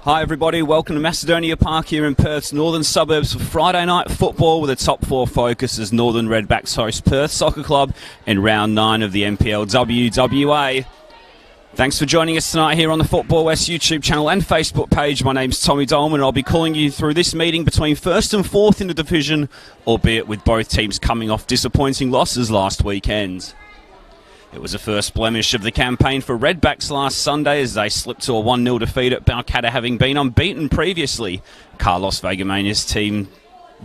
Hi everybody, welcome to Macedonia Park here in Perth's northern suburbs for Friday night football with a top four focus as Northern Redbacks host Perth Soccer Club in round 9 of the NPLW WA. Thanks for joining us tonight here on the Football West YouTube channel and Facebook page. My name's Tommy Dolman and I'll be calling you through this meeting between 1st and 4th in the division, albeit with both teams coming off disappointing losses last weekend. It was the first blemish of the campaign for Redbacks last Sunday as they slipped to a 1-0 defeat at Balcatta, having been unbeaten previously. Carlos Vegamania's team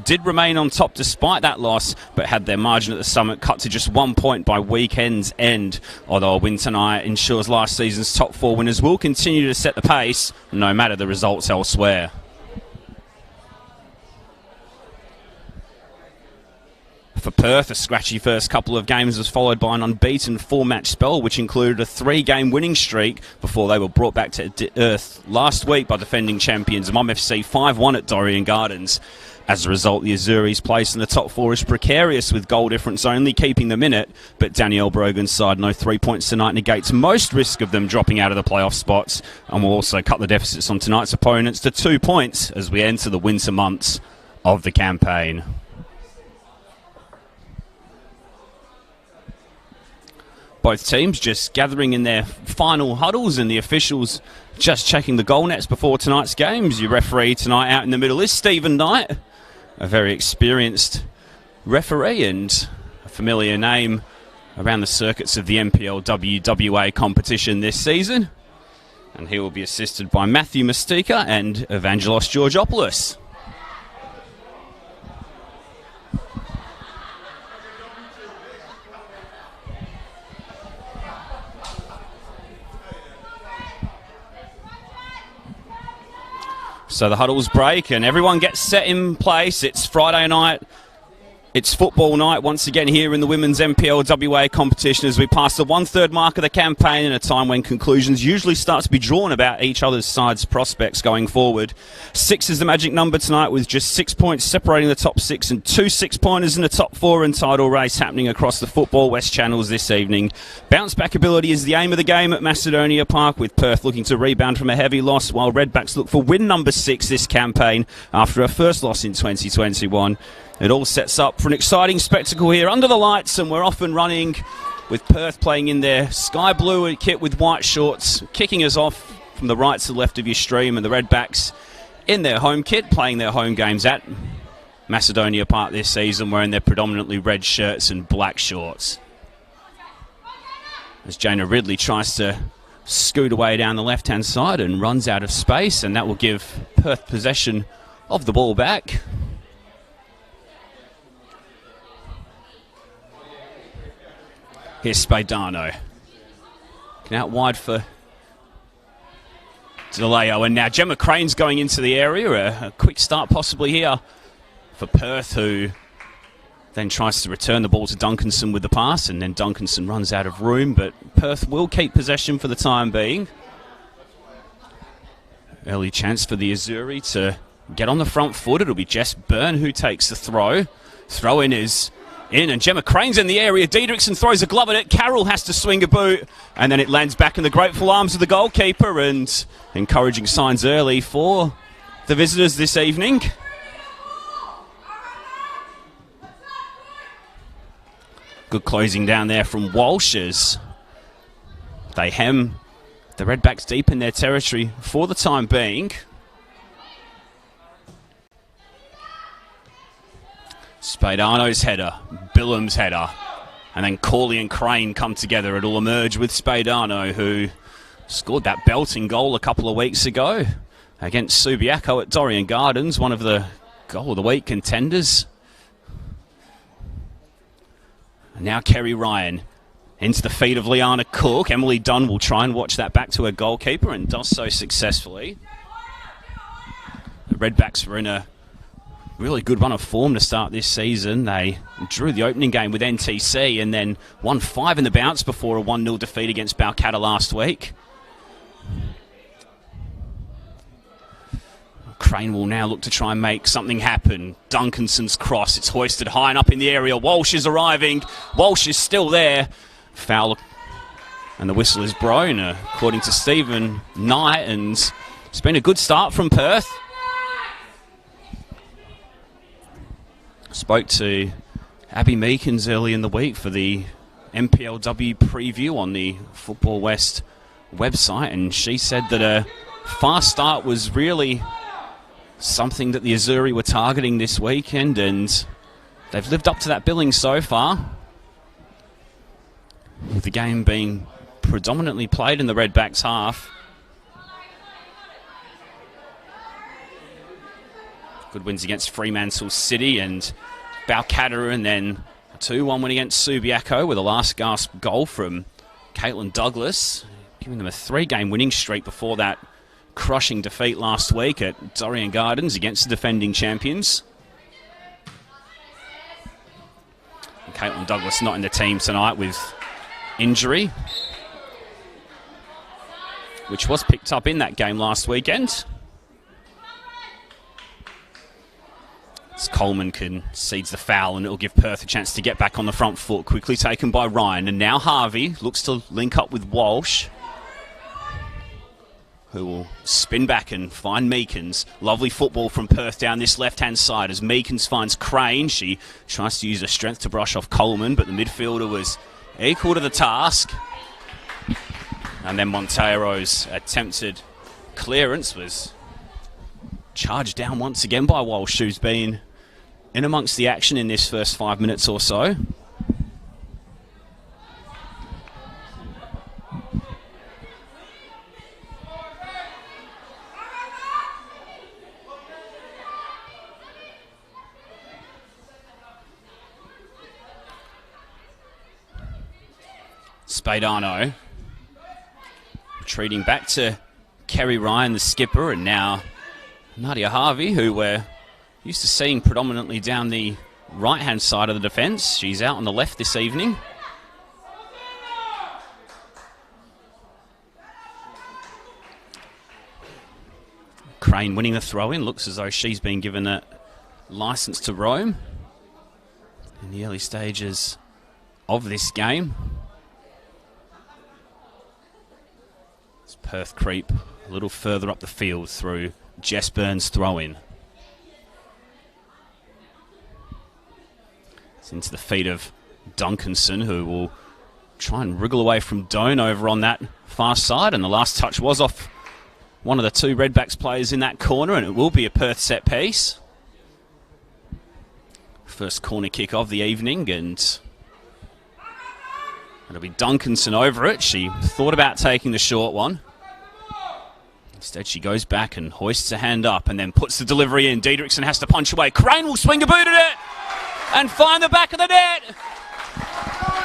did remain on top despite that loss, but had their margin at the summit cut to just 1 point by weekend's end. Although a win tonight ensures last season's top four winners will continue to set the pace, no matter the results elsewhere. For Perth, a scratchy first couple of games was followed by an unbeaten 4-match spell, which included a 3-game winning streak before they were brought back to earth last week by defending champions Mum FC 5-1 at Dorrien Gardens. As a result, the Azuris' place in the top four is precarious, with goal difference only keeping them in it, but Danielle Brogan's side no 3 points tonight negates most risk of them dropping out of the playoff spots, and will also cut the deficits on tonight's opponents to 2 points as we enter the winter months of the campaign. Both teams just gathering in their final huddles and the officials just checking the goal nets before tonight's games. Your referee tonight out in the middle is Stephen Knight, a very experienced referee and a familiar name around the circuits of the NPLW WA competition this season. And he will be assisted by Matthew Mastika and Evangelos Georgopoulos. So the huddles break and everyone gets set in place. It's Friday night. It's football night once again here in the Women's NPLWA competition as we pass the 1/3 mark of the campaign in a time when conclusions usually start to be drawn about each other's side's prospects going forward. 6 is the magic number tonight, with just 6 points separating the top 6 and 2 6-pointers in the top 4 in title race happening across the Football West channels this evening. Bounce back ability is the aim of the game at Macedonia Park, with Perth looking to rebound from a heavy loss while Redbacks look for win number 6 this campaign after a first loss in 2021. It all sets up for an exciting spectacle here under the lights, and we're off and running with Perth playing in their sky blue kit with white shorts, kicking us off from the right to the left of your stream, and the Redbacks in their home kit playing their home games at Macedonia Park this season, wearing their predominantly red shirts and black shorts. As Jana Ridley tries to scoot away down the left-hand side and runs out of space, and that will give Perth possession of the ball back. Here's Spadano. Out wide for DeLeo. And now Gemma Crane's going into the area. A quick start possibly here for Perth, who then tries to return the ball to Duncanson with the pass. And then Duncanson runs out of room. But Perth will keep possession for the time being. Early chance for the Azuri to get on the front foot. It'll be Jess Byrne who takes the throw. Throw in is in, and Gemma Crane's in the area. Diedrichsen throws a glove at it. Carroll has to swing a boot, and then it lands back in the grateful arms of the goalkeeper, and encouraging signs early for the visitors this evening. Good closing down there from Walsh as they hem the Redbacks deep in their territory for the time being. Spadano's header, Billam's header, and then Corley and Crane come together. It'll emerge with Spadano, who scored that belting goal a couple of weeks ago against Subiaco at Dorrien Gardens, one of the goal of the week contenders. And now Kerry Ryan into the feet of Liana Cook. Emily Dunn will try and watch that back to her goalkeeper and does so successfully. The Redbacks were in a really good run of form to start this season. They drew the opening game with NTC and then won 5 in the bounce before a 1-0 defeat against Balcatta last week. Crane will now look to try and make something happen. Duncanson's cross, it's hoisted high and up in the area. Walsh is arriving. Walsh is still there. Foul, and the whistle is blown according to Stephen Knight, and It's been a good start from Perth. Spoke to Abby Meekins early in the week for the NPLW preview on the Football West website, and she said that a fast start was really something that the Azzurri were targeting this weekend, and they've lived up to that billing so far, with the game being predominantly played in the Redbacks half. Good wins against Fremantle City and Balcatta, and then a 2-1 win against Subiaco with a last gasp goal from Caitlin Douglas, giving them a 3-game winning streak before that crushing defeat last week at Dorrien Gardens against the defending champions. And Caitlin Douglas not in the team tonight with injury, which was picked up in that game last weekend. As Coleman concedes the foul, and it'll give Perth a chance to get back on the front foot. Quickly taken by Ryan, and now Harvey looks to link up with Walsh, who will spin back and find Meekins. Lovely football from Perth down this left-hand side as Meekins finds Crane. She tries to use her strength to brush off Coleman, but the midfielder was equal to the task. And then Montero's attempted clearance was charged down once again by Walsh, who's been in amongst the action in this first 5 minutes or so. Spadano retreating back to Kerry Ryan, the skipper, and now Nadia Harvey, who we're used to seeing predominantly down the right-hand side of the defence. She's out on the left this evening. Crane winning the throw-in. Looks as though she's been given a licence to roam in the early stages of this game. As Perth creep a little further up the field through Jess Burns' throw-in. It's into the feet of Duncanson, who will try and wriggle away from Doan over on that far side, and the last touch was off one of the two Redbacks players in that corner, and it will be a Perth set piece. First corner kick of the evening, and it'll be Duncanson over it. She thought about taking the short one. Instead, she goes back and hoists a hand up and then puts the delivery in. Diedrichsen has to punch away. Crane will swing a boot at it and find the back of the net.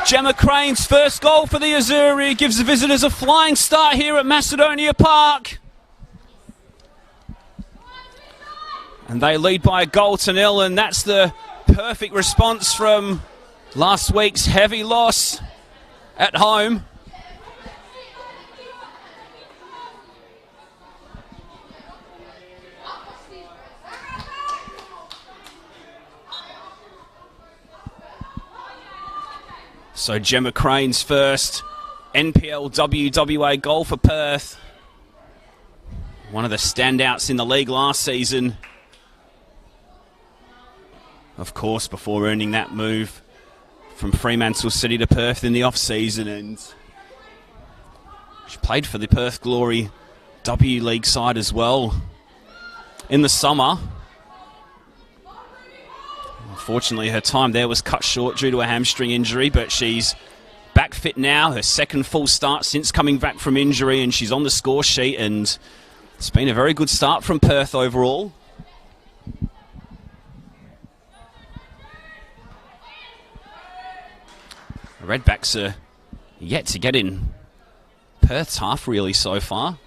Gemma Crane's first goal for the Azzurri gives the visitors a flying start here at Macedonia Park. And they lead by a goal to nil, and that's the perfect response from last week's heavy loss at home. So Gemma Crane's first NPLW WA goal for Perth. One of the standouts in the league last season. Of course, before earning that move from Fremantle City to Perth in the off-season, and she played for the Perth Glory W League side as well in the summer. Unfortunately, her time there was cut short due to a hamstring injury, but she's back fit now, her second full start since coming back from injury, and she's on the score sheet, and it's been a very good start from Perth overall. The Redbacks are yet to get in Perth's half really so far.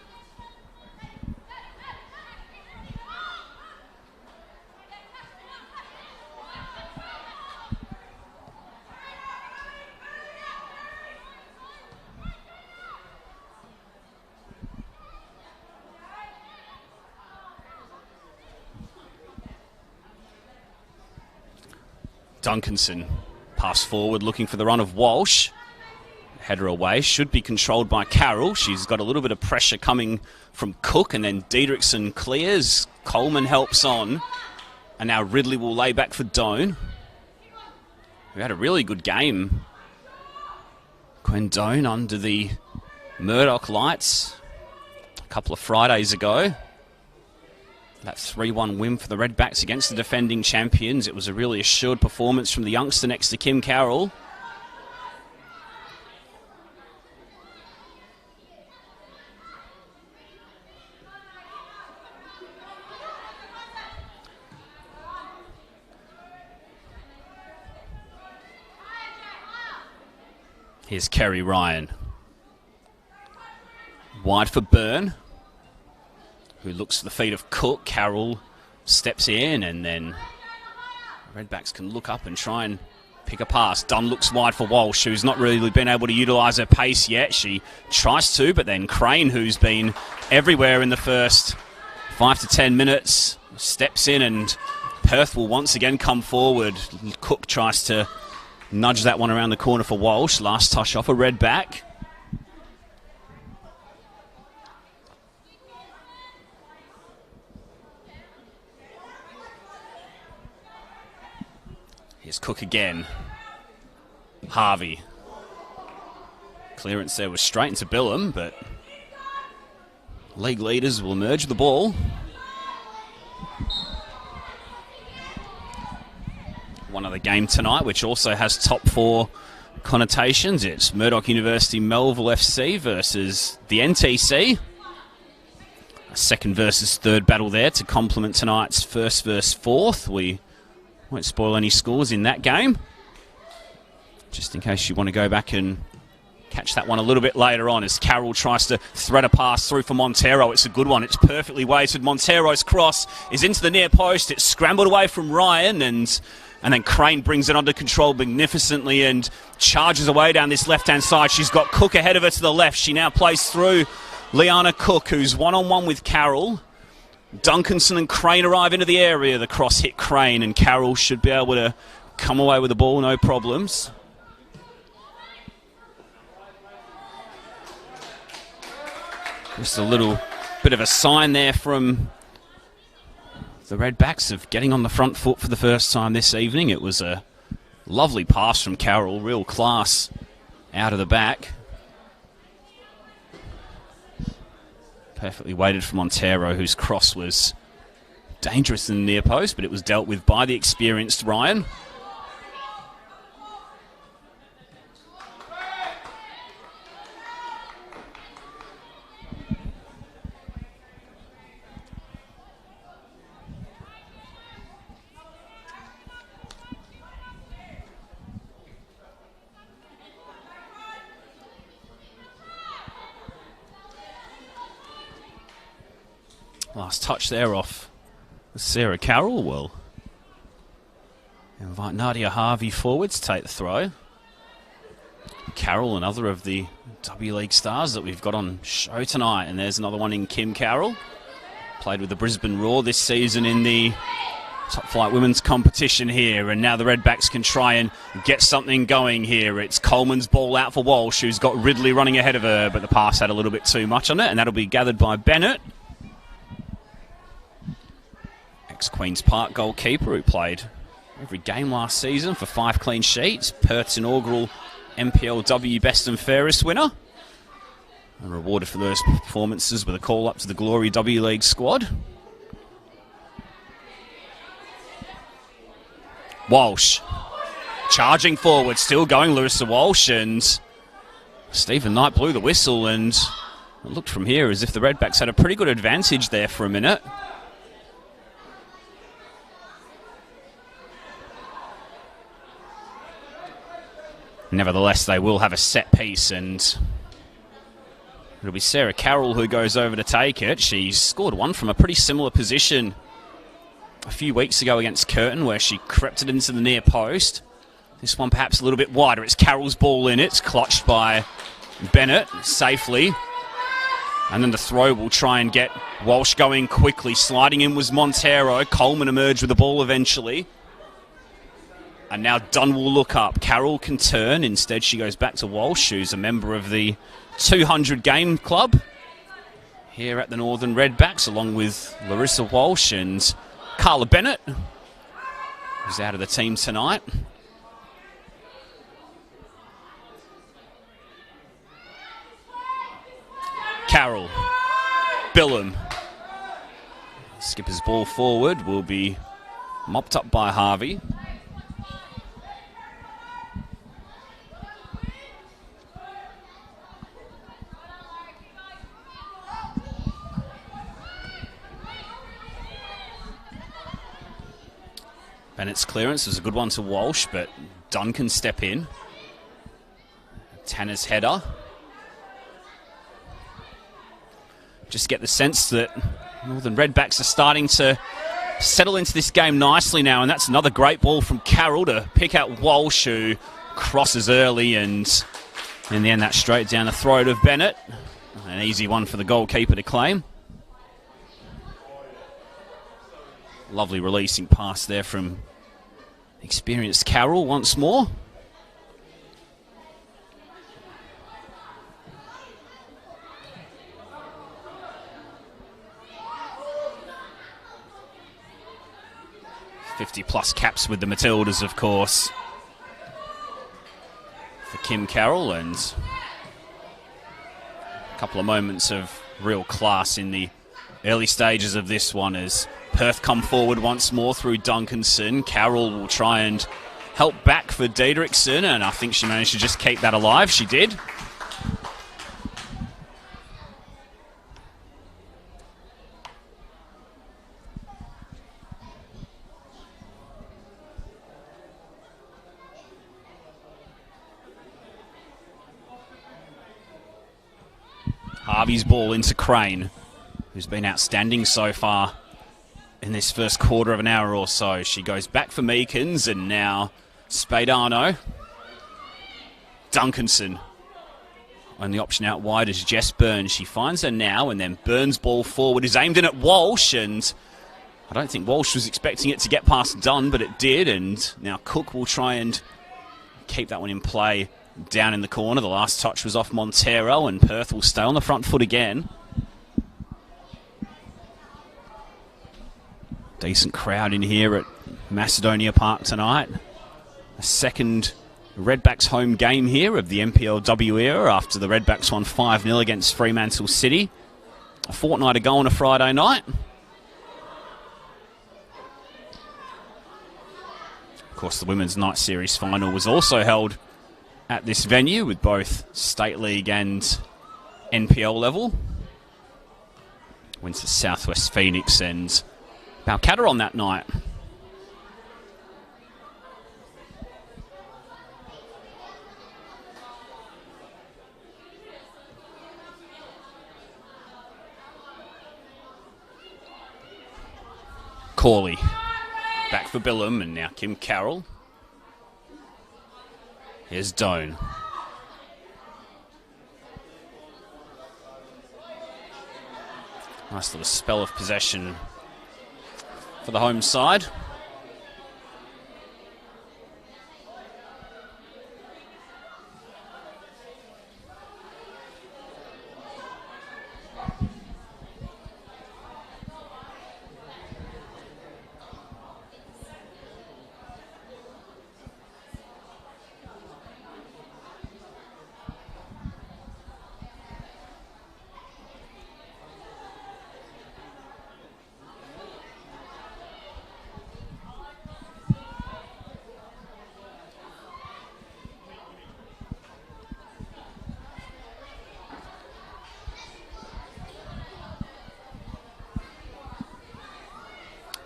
Duncanson pass forward looking for the run of Walsh, Header away, should be controlled by Carroll. She's got a little bit of pressure coming from Cook, and then Diedrichsen clears. Coleman helps on, and now Ridley will lay back for Doan. We had a really good game. Gwen Doan under the Murdoch lights a couple of Fridays ago. That 3-1 win for the Redbacks against the defending champions. It was a really assured performance from the youngster next to Kim Carroll. Here's Kerry Ryan. Wide for Byrne, who looks to the feet of Cook. Carroll steps in, and then Redbacks can look up and try and pick a pass. Dunn looks wide for Walsh, who's not really been able to utilise her pace yet. She tries to, but then Crane, who's been everywhere in the first 5 to 10 minutes, steps in, and Perth will once again come forward. Cook tries to nudge that one around the corner for Walsh. Last touch off a Redback. Here's Cook again. Harvey. Clearance there was straight into Billum, but league leaders will emerge with the ball. One other game tonight, which also has top 4 connotations. It's Murdoch University Melville FC versus the NTC. A second versus third battle there to complement tonight's first versus fourth. We won't spoil any scores in that game, just in case you want to go back and catch that one a little bit later on, as Carroll tries to thread a pass through for Montero. It's a good one. It's perfectly weighted. Montero's cross is into the near post. It's scrambled away from Ryan, and then Crane brings it under control magnificently and charges away down this left-hand side. She's got Cook ahead of her to the left. She now plays through Liana Cook, who's one-on-one with Carroll. Duncanson and Crane arrive into the area. The cross hit Crane, and Carroll should be able to come away with the ball, no problems. Just a little bit of a sign there from the Redbacks of getting on the front foot for the first time this evening. It was a lovely pass from Carroll, real class out of the back. Perfectly weighted for Montero, whose cross was dangerous in the near post, but it was dealt with by the experienced Ryan. Last touch there off Sarah Carroll. Will invite Nadia Harvey forward to take the throw. Carroll, another of the W League stars that we've got on show tonight, and there's another one in Kim Carroll. Played with the Brisbane Roar this season in the top flight women's competition here, and now the Redbacks can try and get something going here. It's Coleman's ball out for Walsh, who's got Ridley running ahead of her, but the pass had a little bit too much on it, and that'll be gathered by Bennett. Queen's Park goalkeeper, who played every game last season for 5 clean sheets. Perth's inaugural NPLW Best and Fairest winner, and rewarded for those performances with a call up to the Glory W League squad. Walsh charging forward, still going, Larissa Walsh, and Stephen Knight blew the whistle, and it looked from here as if the Redbacks had a pretty good advantage there for a minute. Nevertheless, they will have a set piece, and it'll be Sarah Carroll who goes over to take it. She's scored one from a pretty similar position a few weeks ago against Curtin, where she crept it into the near post. This one perhaps a little bit wider. It's Carroll's ball in. It's clutched by Bennett safely. And then the throw will try and get Walsh going quickly. Sliding in was Montero. Coleman emerged with the ball eventually. And now Dunn will look up. Carroll can turn. Instead, she goes back to Walsh, who's a member of the 200 game club here at the Northern Redbacks, along with Larissa Walsh and Carla Bennett, who's out of the team tonight. Carroll. Billum. Skipper's ball forward will be mopped up by Harvey. Bennett's clearance was a good one to Walsh, but Dunn can step in. Tanner's header. Just get the sense that Northern Redbacks are starting to settle into this game nicely now, and that's another great ball from Carroll to pick out Walsh, who crosses early, and in the end that's straight down the throat of Bennett. An easy one for the goalkeeper to claim. Lovely releasing pass there from experienced Carroll once more. +50 caps with the Matildas, of course, for Kim Carroll, and a couple of moments of real class in the early stages of this one as Perth come forward once more through Duncanson. Carroll will try and help back for Diedrichson, and I think she managed to just keep that alive. She did. Harvey's ball into Crane, who's been outstanding so far in this first quarter of an hour or so. She goes back for Meekins, and now Spadano. Duncanson on the option out wide is Jess Burns. She finds her now, and then Burns' ball forward is aimed in at Walsh, and I don't think Walsh was expecting it to get past Dunn, but it did, and now Cook will try and keep that one in play down in the corner. The last touch was off Montero, and Perth will stay on the front foot again. Decent crowd in here at Macedonia Park tonight. A second Redbacks home game here of the NPLW era after the Redbacks won 5-0 against Fremantle City a fortnight ago on a Friday night. Of course, the Women's Night Series final was also held at this venue with both State League and NPL level. Went to Southwest Phoenix and Balcatta on that night. Corley back for Billum, and now Kim Carroll. Here's Doan. Nice little spell of possession for the home side.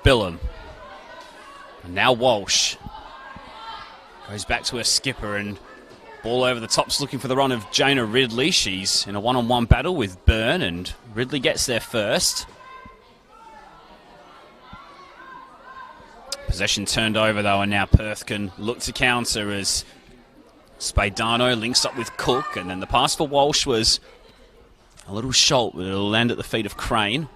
Billum. And now Walsh. Goes back to her skipper, and ball over the tops looking for the run of Jaina Ridley. She's in a one-on-one battle with Byrne, and Ridley gets there first. Possession turned over though, and now Perth can look to counter as Spadano links up with Cook, and then the pass for Walsh was a little short, but it'll land at the feet of Crane.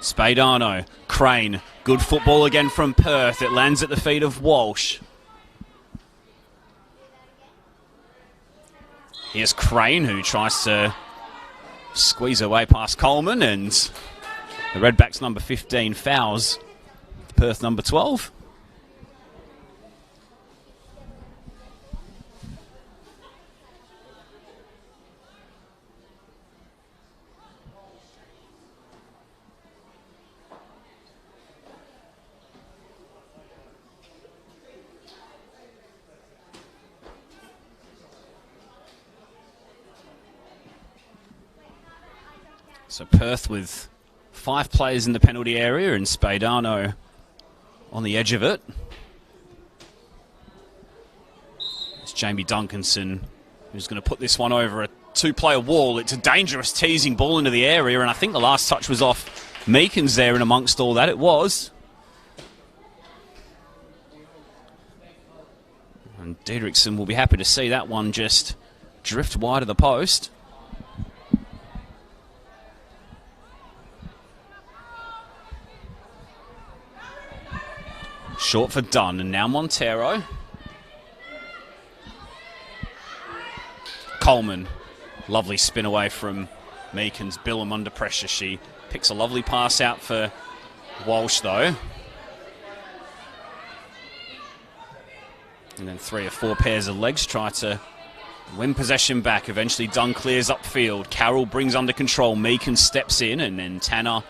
Spadano, Crane, good football again from Perth. It lands at the feet of Walsh. Here's Crane, who tries to squeeze away past Coleman, and the Redbacks number 15 fouls Perth number 12. So Perth with 5 players in the penalty area and Spadano on the edge of it. It's Jamie Duncanson who's going to put this one over a 2-player wall. It's a dangerous teasing ball into the area, and I think the last touch was off Meekins there, and amongst all that it was. And Diedrichson will be happy to see that one just drift wide of the post. Short for Dunn, and now Montero. Coleman, lovely spin away from Meekins. Billum under pressure. She picks a lovely pass out for Walsh, though. And then 3 or 4 pairs of legs try to win possession back. Eventually Dunn clears upfield. Carroll brings under control. Meekins steps in, and then Tanner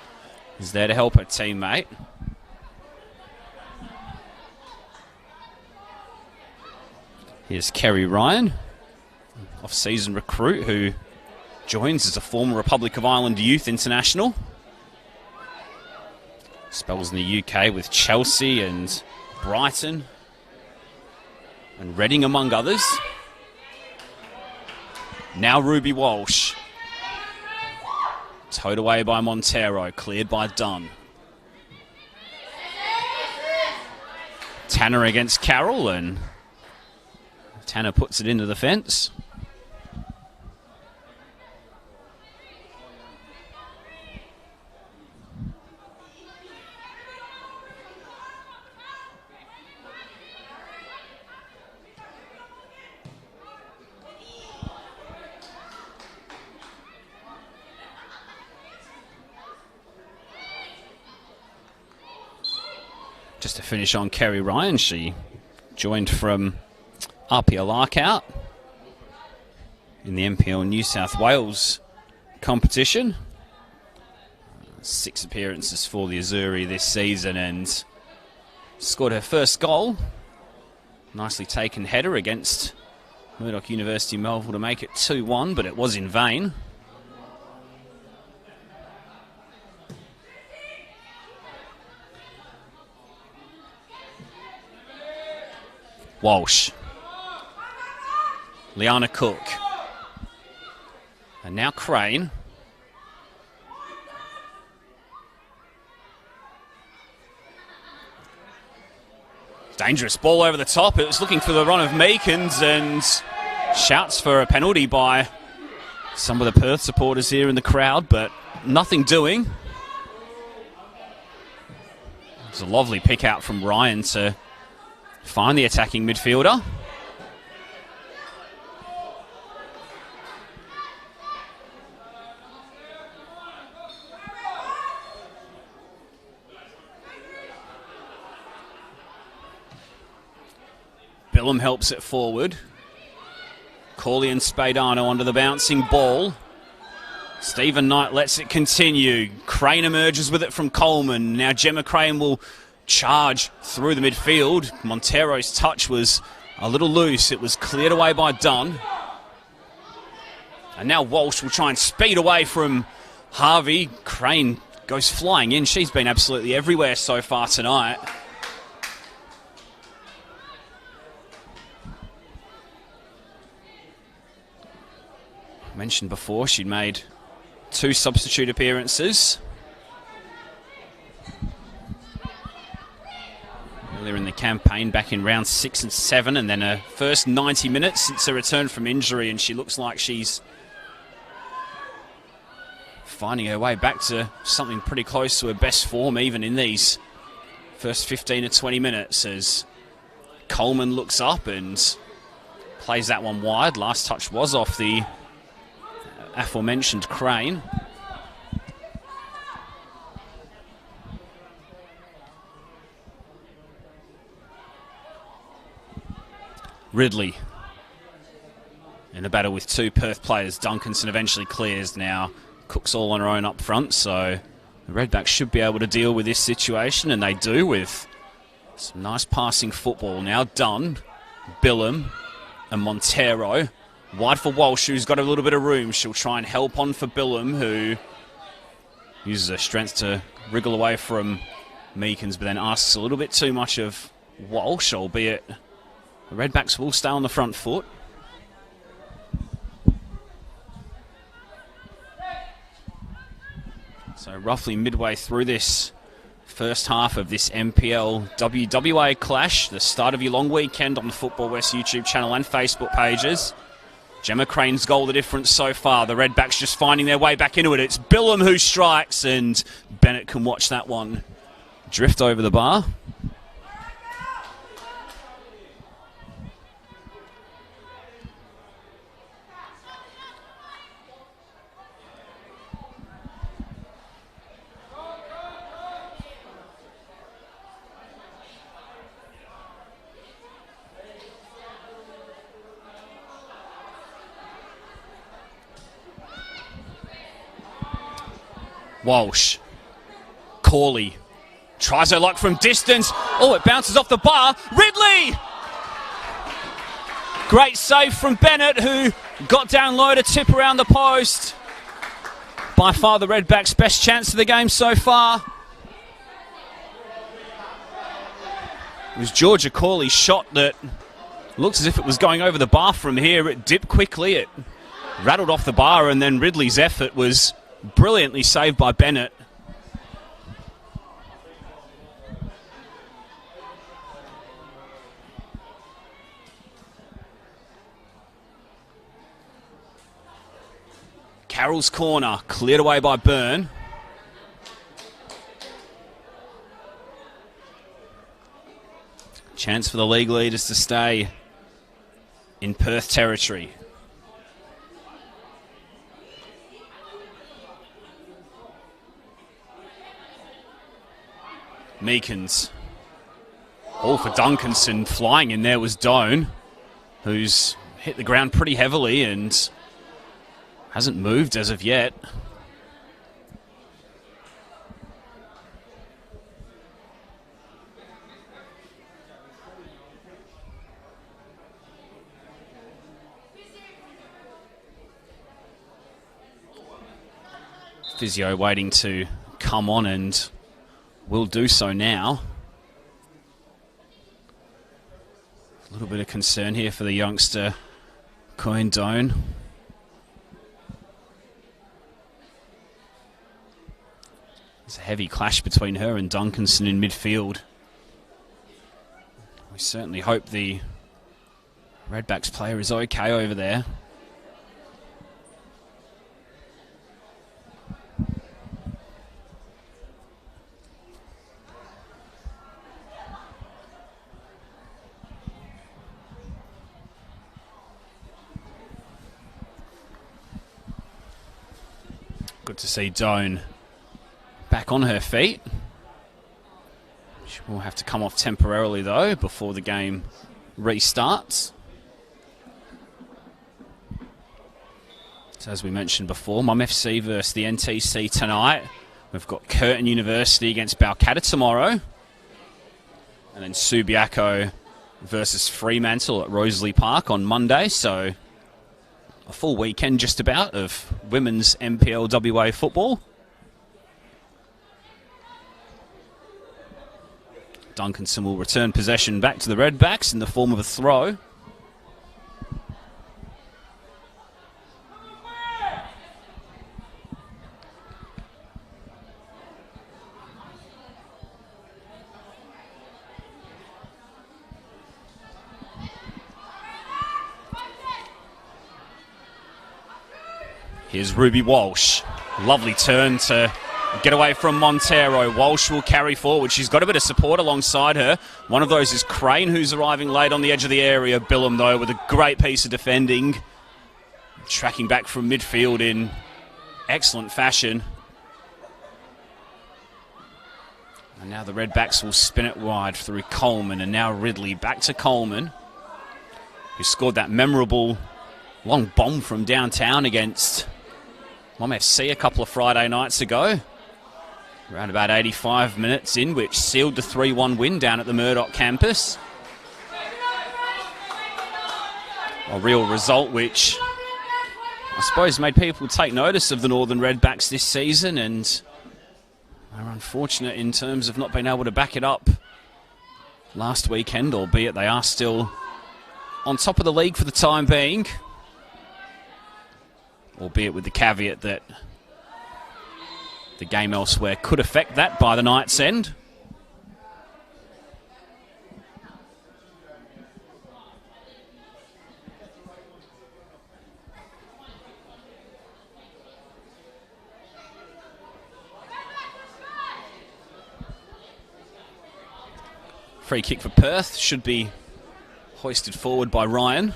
is there to help her teammate. Here's Kerry Ryan, off-season recruit who joins as a former Republic of Ireland youth international. Spells in the UK with Chelsea and Brighton and Reading, among others. Now Ruby Walsh. Towed away by Montero, cleared by Dunn. Tanner against Carroll, and Tanner puts it into the fence. Just to finish on Kerry Ryan, she joined from RPL Larkout in the NPL New South Wales competition. 6 appearances for the Azzurri this season and scored her first goal. Nicely taken header against Murdoch University Melville to make it 2-1, but it was in vain. Walsh. Liana Cook. And now Crane. Dangerous ball over the top. It was looking for the run of Meekins, and shouts for a penalty by some of the Perth supporters here in the crowd, but nothing doing. It was a lovely pick out from Ryan to find the attacking midfielder. Billum helps it forward. Corley and Spadano onto the bouncing ball. Stephen Knight lets it continue. Crane emerges with it from Coleman. Now Gemma Crane will charge through the midfield. Montero's touch was a little loose. It was cleared away by Dunn. And now Walsh will try and speed away from Harvey. Crane goes flying in. She's been absolutely everywhere so far tonight. Mentioned before, she'd made 2 substitute appearances earlier in the campaign, back in round 6 and 7, and then her first 90 minutes since her return from injury, and she looks like she's finding her way back to something pretty close to her best form, even in these first 15 to 20 minutes, as Coleman looks up and plays that one wide. Last touch was off the aforementioned Crane. Ridley in a battle with two Perth players. Duncanson eventually clears now. Cook's all on her own up front, so the Redbacks should be able to deal with this situation, and they do with some nice passing football. Now Dunn, Billum and Montero. Wide for Walsh, who's got a little bit of room. She'll try and help on for Billum, who uses her strength to wriggle away from Meekins, but then asks a little bit too much of Walsh, albeit the Redbacks will stay on the front foot. So roughly midway through this first half of this NPLW WA clash, the start of your long weekend on the Football West YouTube channel and Facebook pages. Gemma Crane's goal the difference so far. The Redbacks just finding their way back into it. It's Billum who strikes, and Bennett can watch that one drift over the bar. Walsh. Corley tries her luck from distance. Oh, it bounces off the bar. Ridley! Great save from Bennett, who got down low to tip around the post. By far the Redbacks' best chance of the game so far. It was Georgia Corley's shot that looks as if it was going over the bar from here. It dipped quickly. It rattled off the bar, and then Ridley's effort was brilliantly saved by Bennett. Carroll's corner, cleared away by Byrne. Chance for the league leaders to stay in Perth territory. Meekins. All for Duncanson. Flying in there was Doan, who's hit the ground pretty heavily and hasn't moved as of yet. Physio waiting to come on and will do so now. A little bit of concern here for the youngster, Cohen Doan. There's a heavy clash between her and Duncanson in midfield. We certainly hope the Redbacks player is okay over there. Good to see Doan back on her feet. She will have to come off temporarily though before the game restarts. So as we mentioned before, Mum FC versus the NTC tonight. We've got Curtin University against Balcatta tomorrow. And then Subiaco versus Fremantle at Rosalie Park on Monday. So a full weekend just about of women's NPLWA football. Duncanson will return possession back to the Redbacks in the form of a throw. Here's Ruby Walsh. Lovely turn to get away from Montero. Walsh will carry forward. She's got a bit of support alongside her. One of those is Crane, who's arriving late on the edge of the area. Billum, though, with a great piece of defending. Tracking back from midfield in excellent fashion. And now the Redbacks will spin it wide through Coleman, and now Ridley back to Coleman, who scored that memorable long bomb from downtown against Mom FC a couple of Friday nights ago. Around about 85 minutes in, which sealed the 3-1 win down at the Murdoch campus. A real result which I suppose made people take notice of the Northern Redbacks this season, and are unfortunate in terms of not being able to back it up last weekend, albeit they are still on top of the league for the time being. Albeit with the caveat that the game elsewhere could affect that by the night's end. Free kick for Perth should be hoisted forward by Ryan,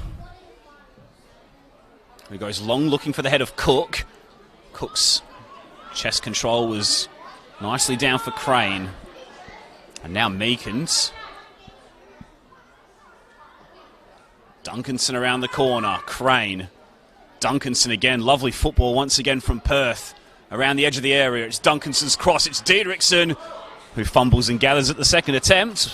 who goes long looking for the head of Cook. Cook's chest control was nicely down for Crane. And now Meekins. Duncanson around the corner. Crane. Duncanson again. Lovely football once again from Perth. Around the edge of the area. It's Duncanson's cross. It's Diedrichsen, who fumbles and gathers at the second attempt.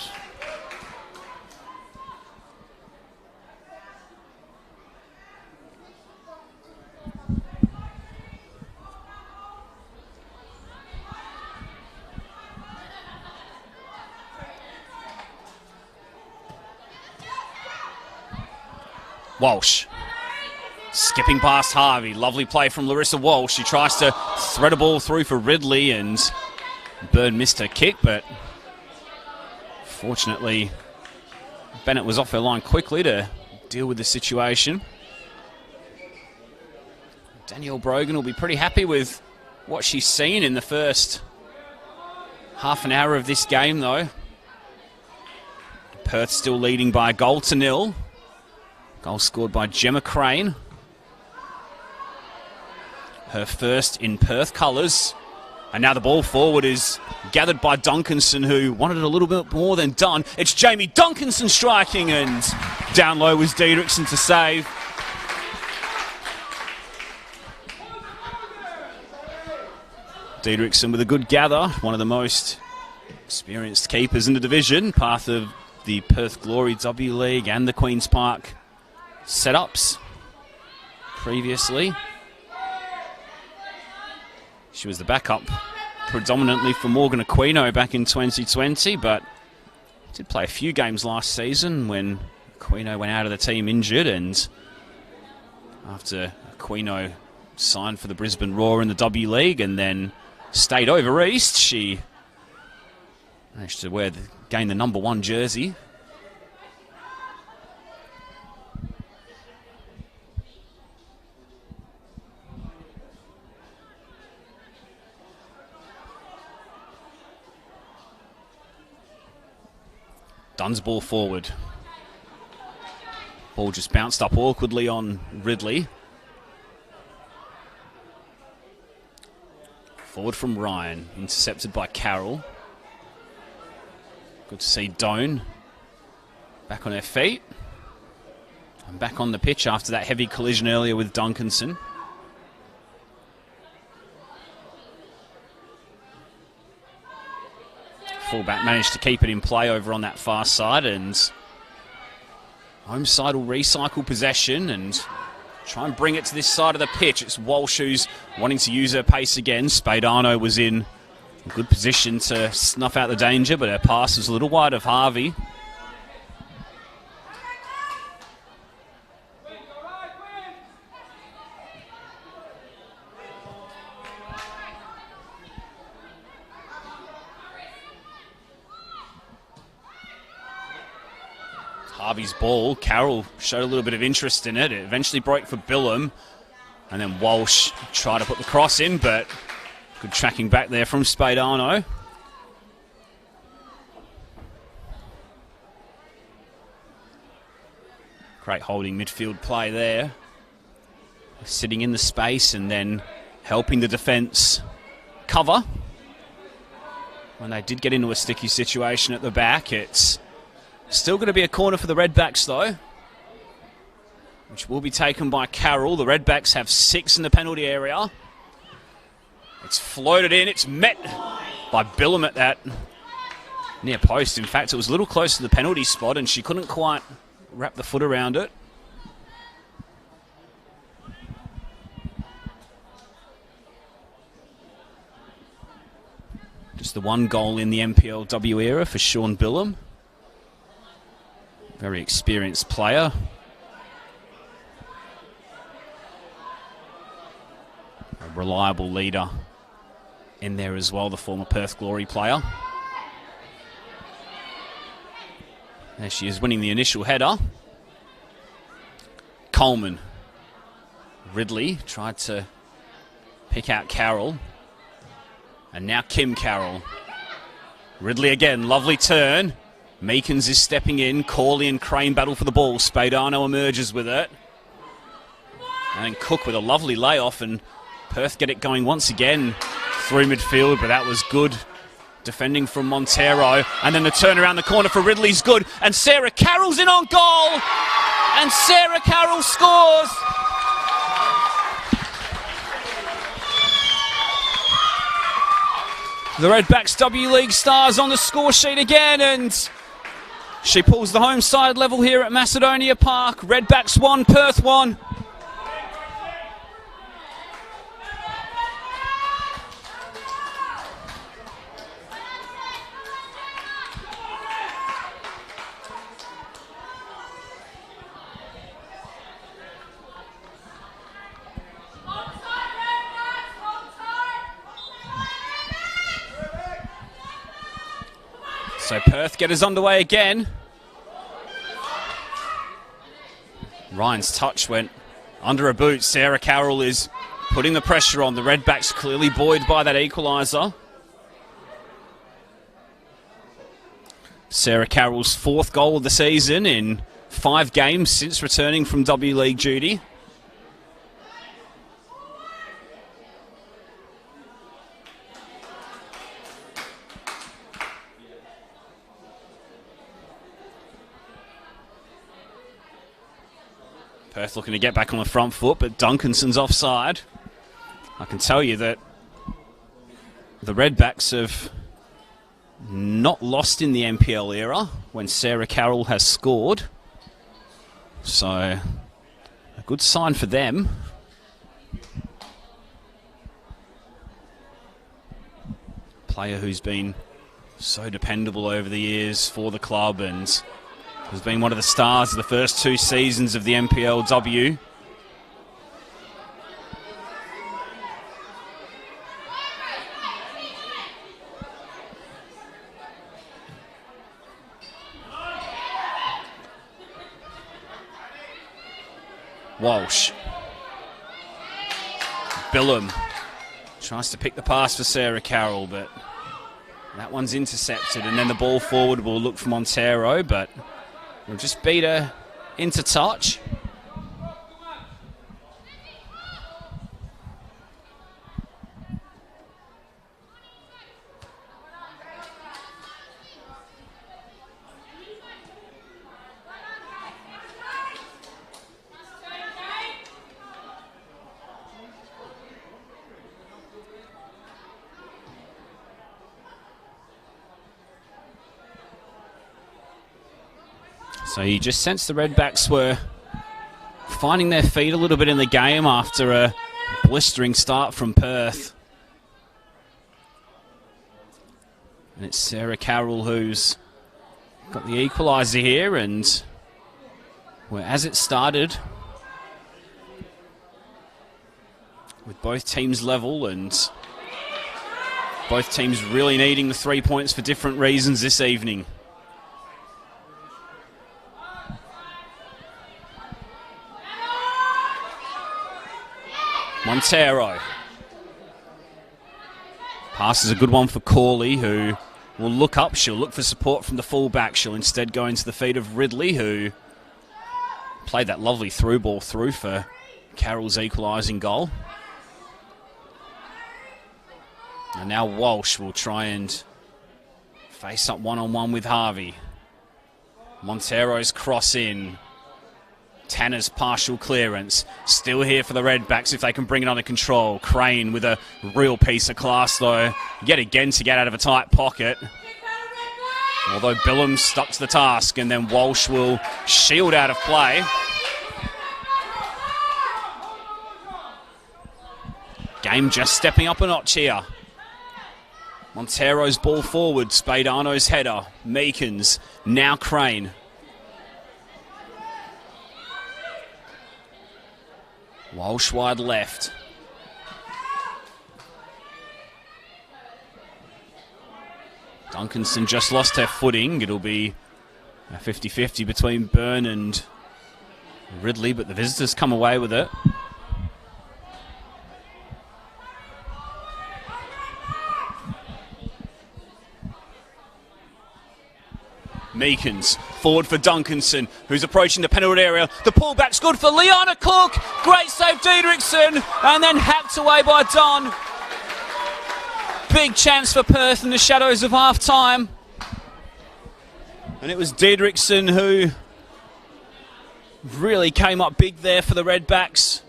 Walsh, skipping past Harvey. Lovely play from Larissa Walsh. She tries to thread a ball through for Ridley, and Byrne missed her kick, but fortunately Bennett was off her line quickly to deal with the situation. Danielle Brogan will be pretty happy with what she's seen in the first half an hour of this game, though. Perth still leading by a goal to nil. Goal scored by Gemma Crane. Her first in Perth colours. And now the ball forward is gathered by Duncanson, who wanted it a little bit more than done. It's Jamie Duncanson striking, and down low was Diedrichsen to save. Diedrichsen with a good gather. One of the most experienced keepers in the division. Part of the Perth Glory W League and the Queen's Park setups previously. She was the backup predominantly for Morgan Aquino back in 2020, but did play a few games last season when Aquino went out of the team injured, and after Aquino signed for the Brisbane Roar in the W League and then stayed over east, she managed to gain the number 1 jersey. Dunn's ball forward. Ball just bounced up awkwardly on Ridley. Forward from Ryan, intercepted by Carroll. Good to see Doan back on her feet and back on the pitch after that heavy collision earlier with Duncanson. Fullback managed to keep it in play over on that far side, and home side will recycle possession and try and bring it to this side of the pitch. It's Walsh who's wanting to use her pace again. Spadano was in a good position to snuff out the danger, but her pass was a little wide of Harvey. Harvey's ball. Carroll showed a little bit of interest in it. It eventually broke for Billum. And then Walsh tried to put the cross in, but good tracking back there from Spadano. Great holding midfield play there. Sitting in the space and then helping the defence cover. When they did get into a sticky situation at the back, it's still going to be a corner for the Redbacks though, which will be taken by Carroll. The Redbacks have 6 in the penalty area. It's floated in. It's met by Billum at that near post. In fact, it was a little close to the penalty spot and she couldn't quite wrap the foot around it. Just the one goal in the NPLW era for Sean Billum. Very experienced player. A reliable leader in there as well, the former Perth Glory player. There she is winning the initial header. Coleman. Ridley tried to pick out Carroll. And now Kim Carroll. Ridley again, lovely turn. Meekins is stepping in. Corley and Crane battle for the ball. Spadano emerges with it. And then Cook with a lovely layoff, and Perth get it going once again through midfield, but that was good defending from Montero. And then the turn around the corner for Ridley's good. And Sarah Carroll's in on goal. And Sarah Carroll scores. The Redbacks W League stars on the score sheet again, and she pulls the home side level here at Macedonia Park. Redbacks 1, Perth 1. So Perth get us underway again. Ryan's touch went under a boot. Sarah Carroll is putting the pressure on. The Redbacks clearly buoyed by that equaliser. Sarah Carroll's 4th goal of the season in 5 games since returning from W League duty. Perth looking to get back on the front foot, but Duncanson's offside. I can tell you that the Redbacks have not lost in the NPL era when Sarah Carroll has scored. So, a good sign for them. Player who's been so dependable over the years for the club and has been one of the stars of the first 2 seasons of the NPLW. Walsh. Billum tries to pick the pass for Sarah Carroll, but that one's intercepted, and then the ball forward will look for Montero, but we'll just beat her into touch. So you just sensed the Redbacks were finding their feet a little bit in the game after a blistering start from Perth. And it's Sarah Carroll who's got the equaliser here, and well, as it started, with both teams level and both teams really needing the 3 points for different reasons this evening. Montero. Pass is a good one for Corley, who will look up. She'll look for support from the fullback. She'll instead go into the feet of Ridley, who played that lovely through ball through for Carroll's equalising goal. And now Walsh will try and face up one-on-one with Harvey. Montero's cross in. Tanner's partial clearance. Still here for the Redbacks if they can bring it under control. Crane with a real piece of class, though, yet again to get out of a tight pocket. Although Billham's stuck to the task, and then Walsh will shield out of play. Game just stepping up a notch here. Montero's ball forward, Spadano's header. Meekins, now Crane. Walsh wide left. Duncanson just lost her footing. It'll be a 50-50 between Byrne and Ridley, but the visitors come away with it. Meekins, forward for Duncanson, who's approaching the penalty area. The pullback's good for Liana Cook. Great save, Diedrichsen, and then hacked away by Don. Big chance for Perth in the shadows of half-time. And it was Diedrichsen who really came up big there for the Redbacks,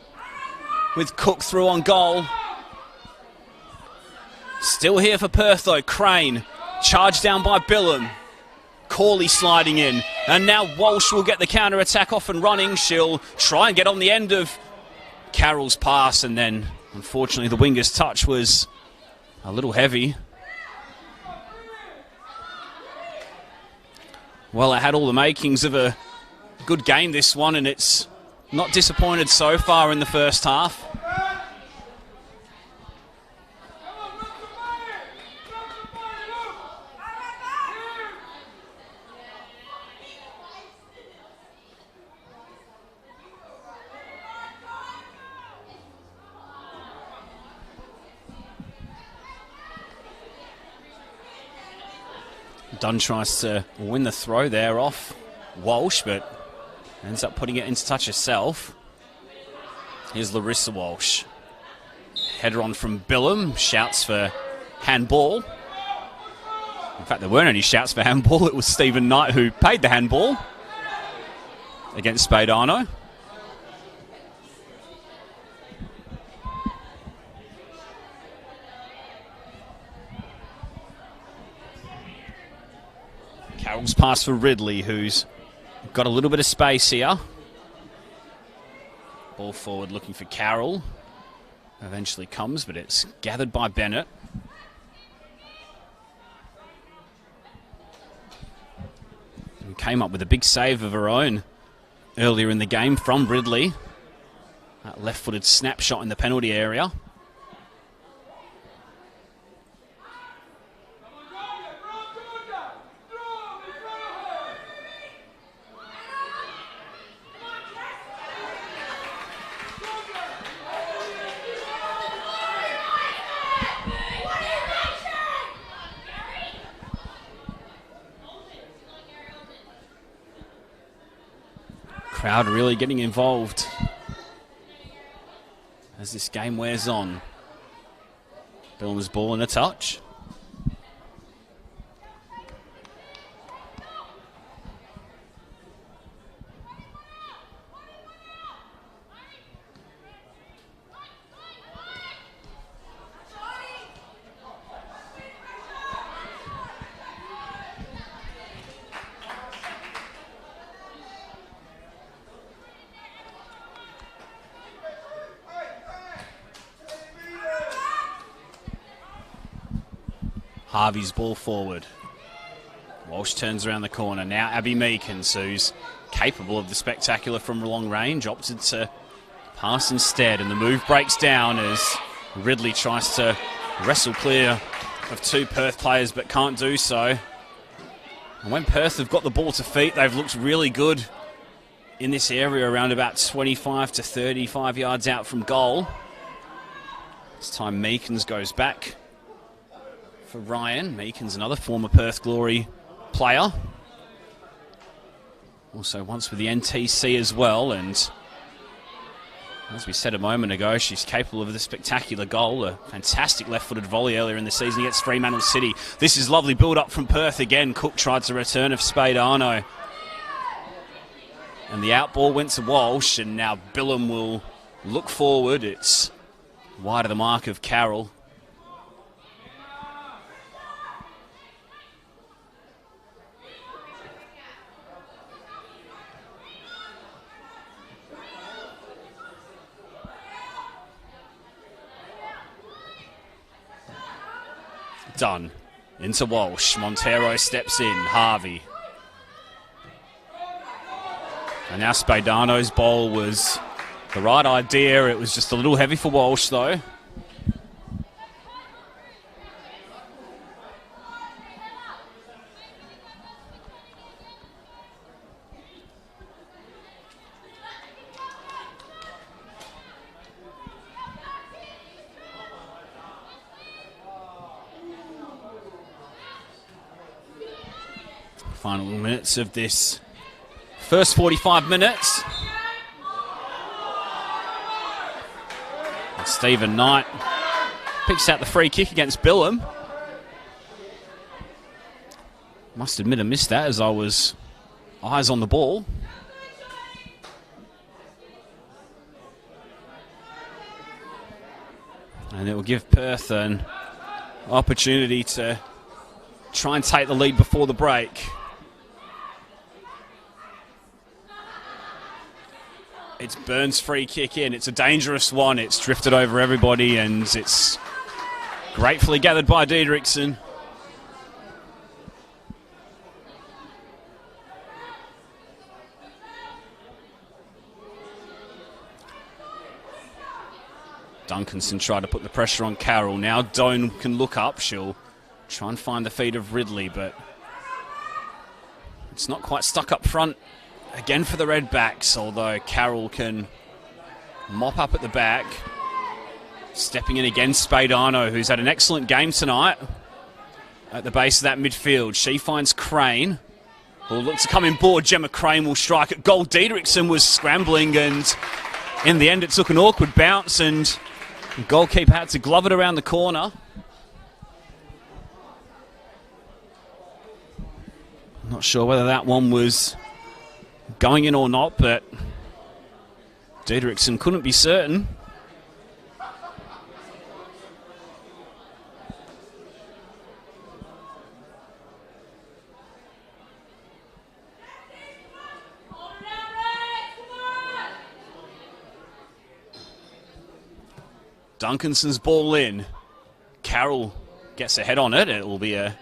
with Cook through on goal. Still here for Perth, though. Crane, charged down by Billham. Corley sliding in, and now Walsh will get the counter-attack off and running. She'll try and get on the end of Carroll's pass, and then unfortunately the winger's touch was a little heavy. Well, it had all the makings of a good game, this one, and it's not disappointed so far in the first half. Dunn tries to win the throw there off Walsh, but ends up putting it into touch herself. Here's Larissa Walsh. Header on from Billham. Shouts for handball. In fact, there weren't any shouts for handball. It was Stephen Knight who paid the handball against Spadano. Carroll's pass for Ridley, who's got a little bit of space here. Ball forward looking for Carroll. Eventually comes, but it's gathered by Bennett. Who came up with a big save of her own earlier in the game from Ridley. That left-footed snapshot in the penalty area. Crowd really getting involved as this game wears on. Billham's ball and a touch. Harvey's ball forward. Walsh turns around the corner. Now Abby Meekins, who's capable of the spectacular from long range, opted to pass instead, and the move breaks down as Ridley tries to wrestle clear of two Perth players but can't do so. And when Perth have got the ball to feet, they've looked really good in this area around about 25 to 35 yards out from goal. This time Meekins goes back for Ryan. Meekins, another former Perth Glory player. Also once with the NTC as well, and as we said a moment ago, she's capable of the spectacular goal. A fantastic left-footed volley earlier in the season against Fremantle City. This is lovely build-up from Perth again. Cook tried to return of Spadano. And the outball went to Walsh, and now Billam will look forward. It's wide of the mark of Carroll. Done. Into Walsh. Montero steps in. Harvey. And now Spadano's bowl was the right idea. It was just a little heavy for Walsh, though. Final minutes of this first 45 minutes. And Stephen Knight picks out the free kick against Billam. Must admit I missed that as I was eyes on the ball. And it will give Perth an opportunity to try and take the lead before the break. It's Burns' free kick in. It's a dangerous one. It's drifted over everybody, and it's gratefully gathered by Diedrichsen. Duncanson tried to put the pressure on Carroll. Now Doan can look up. She'll try and find the feet of Ridley, but it's not quite stuck up front. Again for the Redbacks, although Carroll can mop up at the back. Stepping in again, Spadano, who's had an excellent game tonight at the base of that midfield. She finds Crane, who'll look to come in board. Gemma Crane will strike at goal. Diedrichsen was scrambling, and in the end it took an awkward bounce, and the goalkeeper had to glove it around the corner. Not sure whether that one was going in or not, but Diedrichsen couldn't be certain. Duncanson's ball in. Carroll gets a head on it. It will be a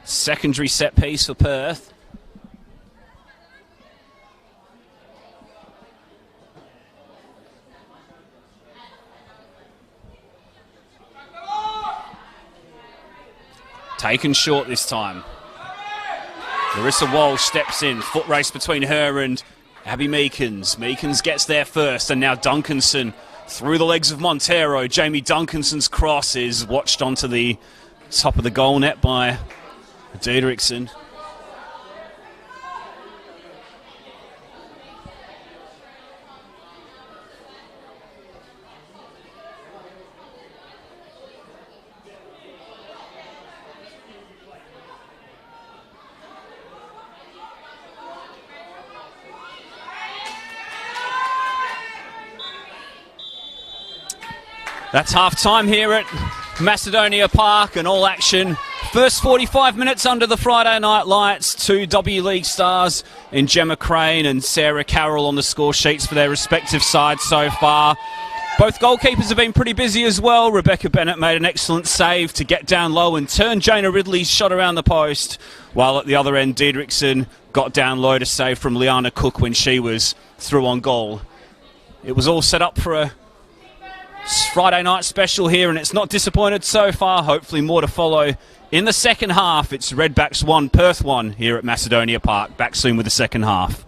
secondary set piece for Perth. Taken short this time. Larissa Walsh steps in. Foot race between her and Abby Meekins. Meekins gets there first, and now Duncanson through the legs of Montero. Jamie Duncanson's cross is watched onto the top of the goal net by Diedrichsen. That's half-time here at Macedonia Park, and all action. First 45 minutes under the Friday night lights. Two W League stars in Gemma Crane and Sarah Carroll on the score sheets for their respective sides so far. Both goalkeepers have been pretty busy as well. Rebecca Bennett made an excellent save to get down low and turn Jana Ridley's shot around the post, while at the other end Diedrichsen got down low to save from Liana Cook when she was through on goal. It was all set up for a Friday night special here, and it's not disappointed so far. Hopefully more to follow in the second half. It's Redbacks 1, Perth 1 here at Macedonia Park. Back soon with the second half.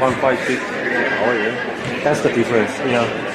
156. Oh yeah. That's the difference, you know.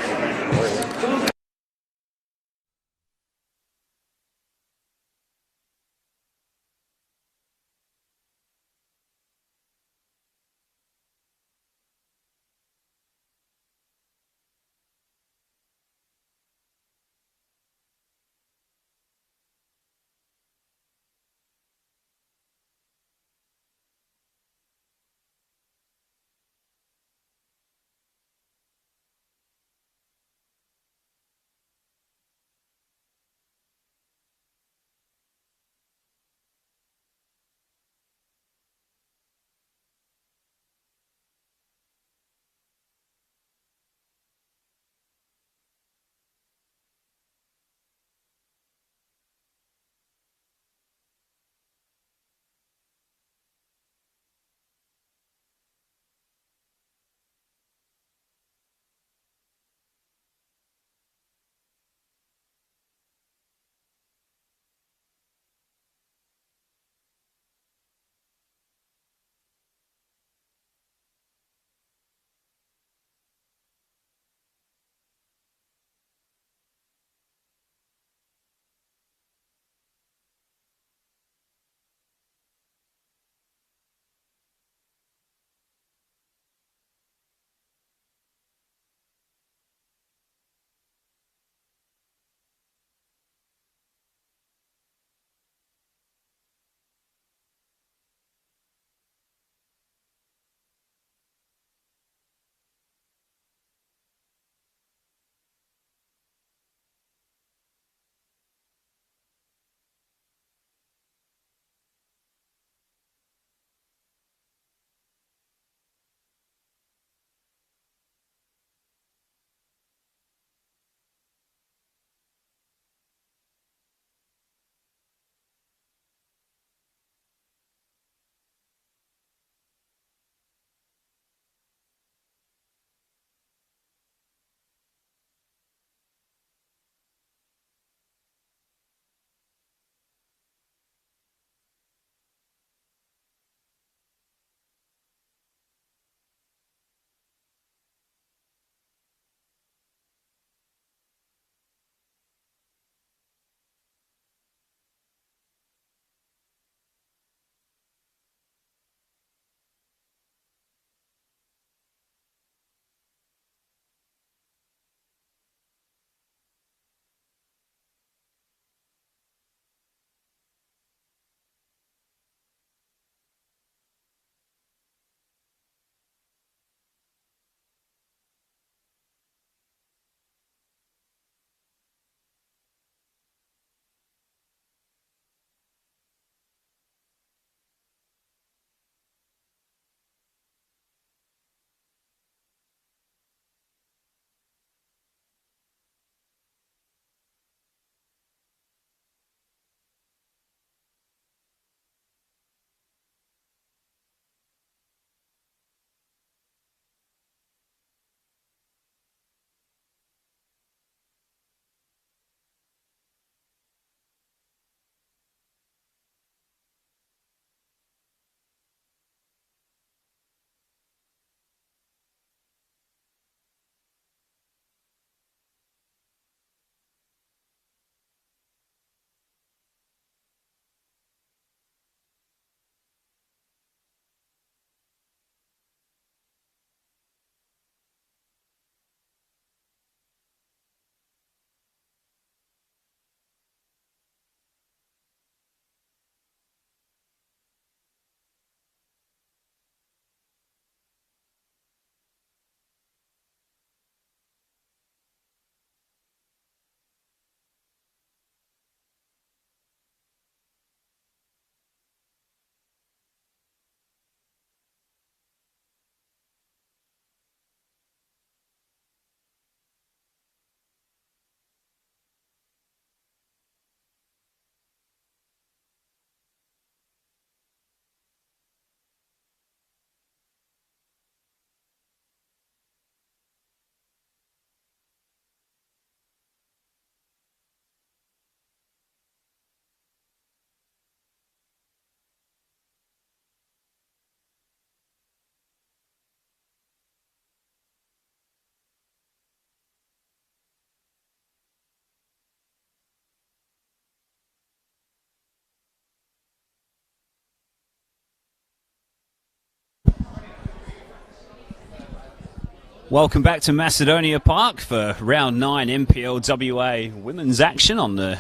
Welcome back to Macedonia Park for round 9 NPLWA women's action on the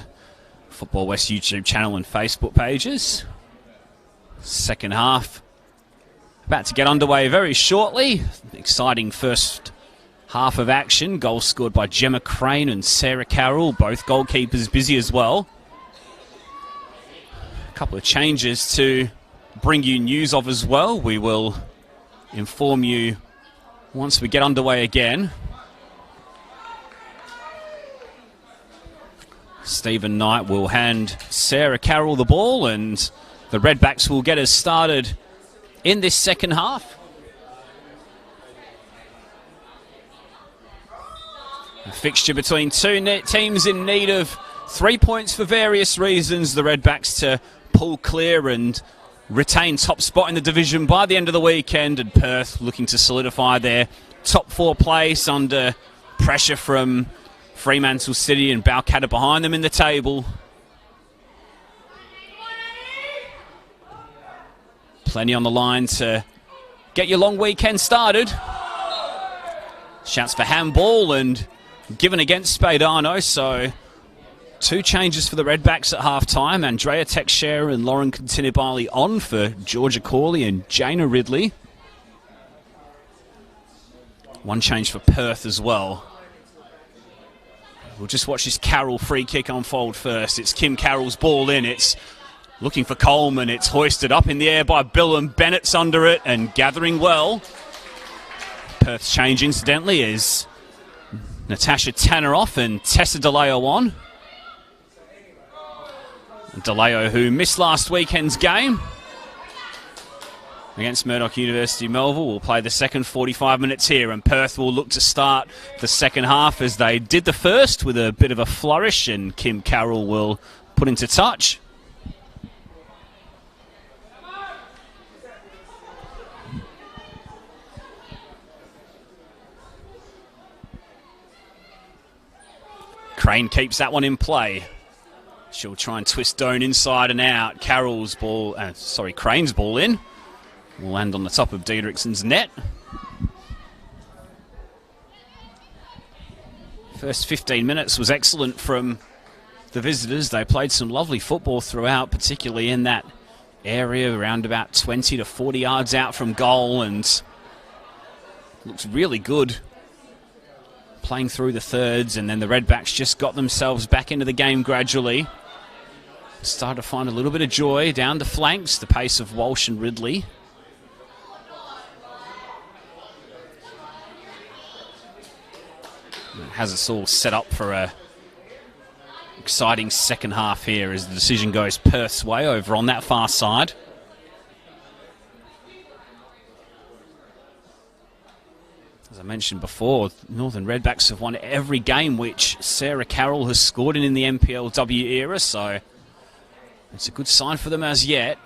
Football West YouTube channel and Facebook pages. Second half about to get underway very shortly. Exciting first half of action. Goals scored by Gemma Crane and Sarah Carroll, both goalkeepers busy as well. A couple of changes to bring you news of as well. We will inform you once we get underway again. Stephen Knight will hand Sarah Carroll the ball, and the Redbacks will get us started in this second half. A fixture between two teams in need of 3 points for various reasons. The Redbacks to pull clear and retain top spot in the division by the end of the weekend, and Perth looking to solidify their top 4 place under pressure from Fremantle City and Balcatta behind them in the table. Plenty on the line to get your long weekend started. Shouts for handball and given against Spadano, so 2 changes for the Redbacks at half-time. Andrea Teixeira and Lauren Continibali on for Georgia Corley and Jaina Ridley. 1 change for Perth as well. We'll just watch this Carroll free kick unfold first. It's Kim Carroll's ball in. It's looking for Coleman. It's hoisted up in the air by Bill, and Bennett's under it and gathering well. Perth's change, incidentally, is Natasha Tanner off and Tessa DeLeo on. DeLeo, who missed last weekend's game against Murdoch University Melville, will play the second 45 minutes here, and Perth will look to start the second half as they did the first with a bit of a flourish, and Kim Carroll will put into touch. Crane keeps that one in play. She'll try and twist Doan inside and out. Crane's ball in. Will land on the top of Diedrichson's net. First 15 minutes was excellent from the visitors. They played some lovely football throughout, particularly in that area around about 20 to 40 yards out from goal, and looks really good playing through the thirds. And then the Redbacks just got themselves back into the game gradually. Started to find a little bit of joy down the flanks, the pace of Walsh and Ridley. It has us all set up for a exciting second half here as the decision goes Perth's way over on that far side. As I mentioned before, Northern Redbacks have won every game which Sarah Carroll has scored in the NPLW era, so it's a good sign for them as yet.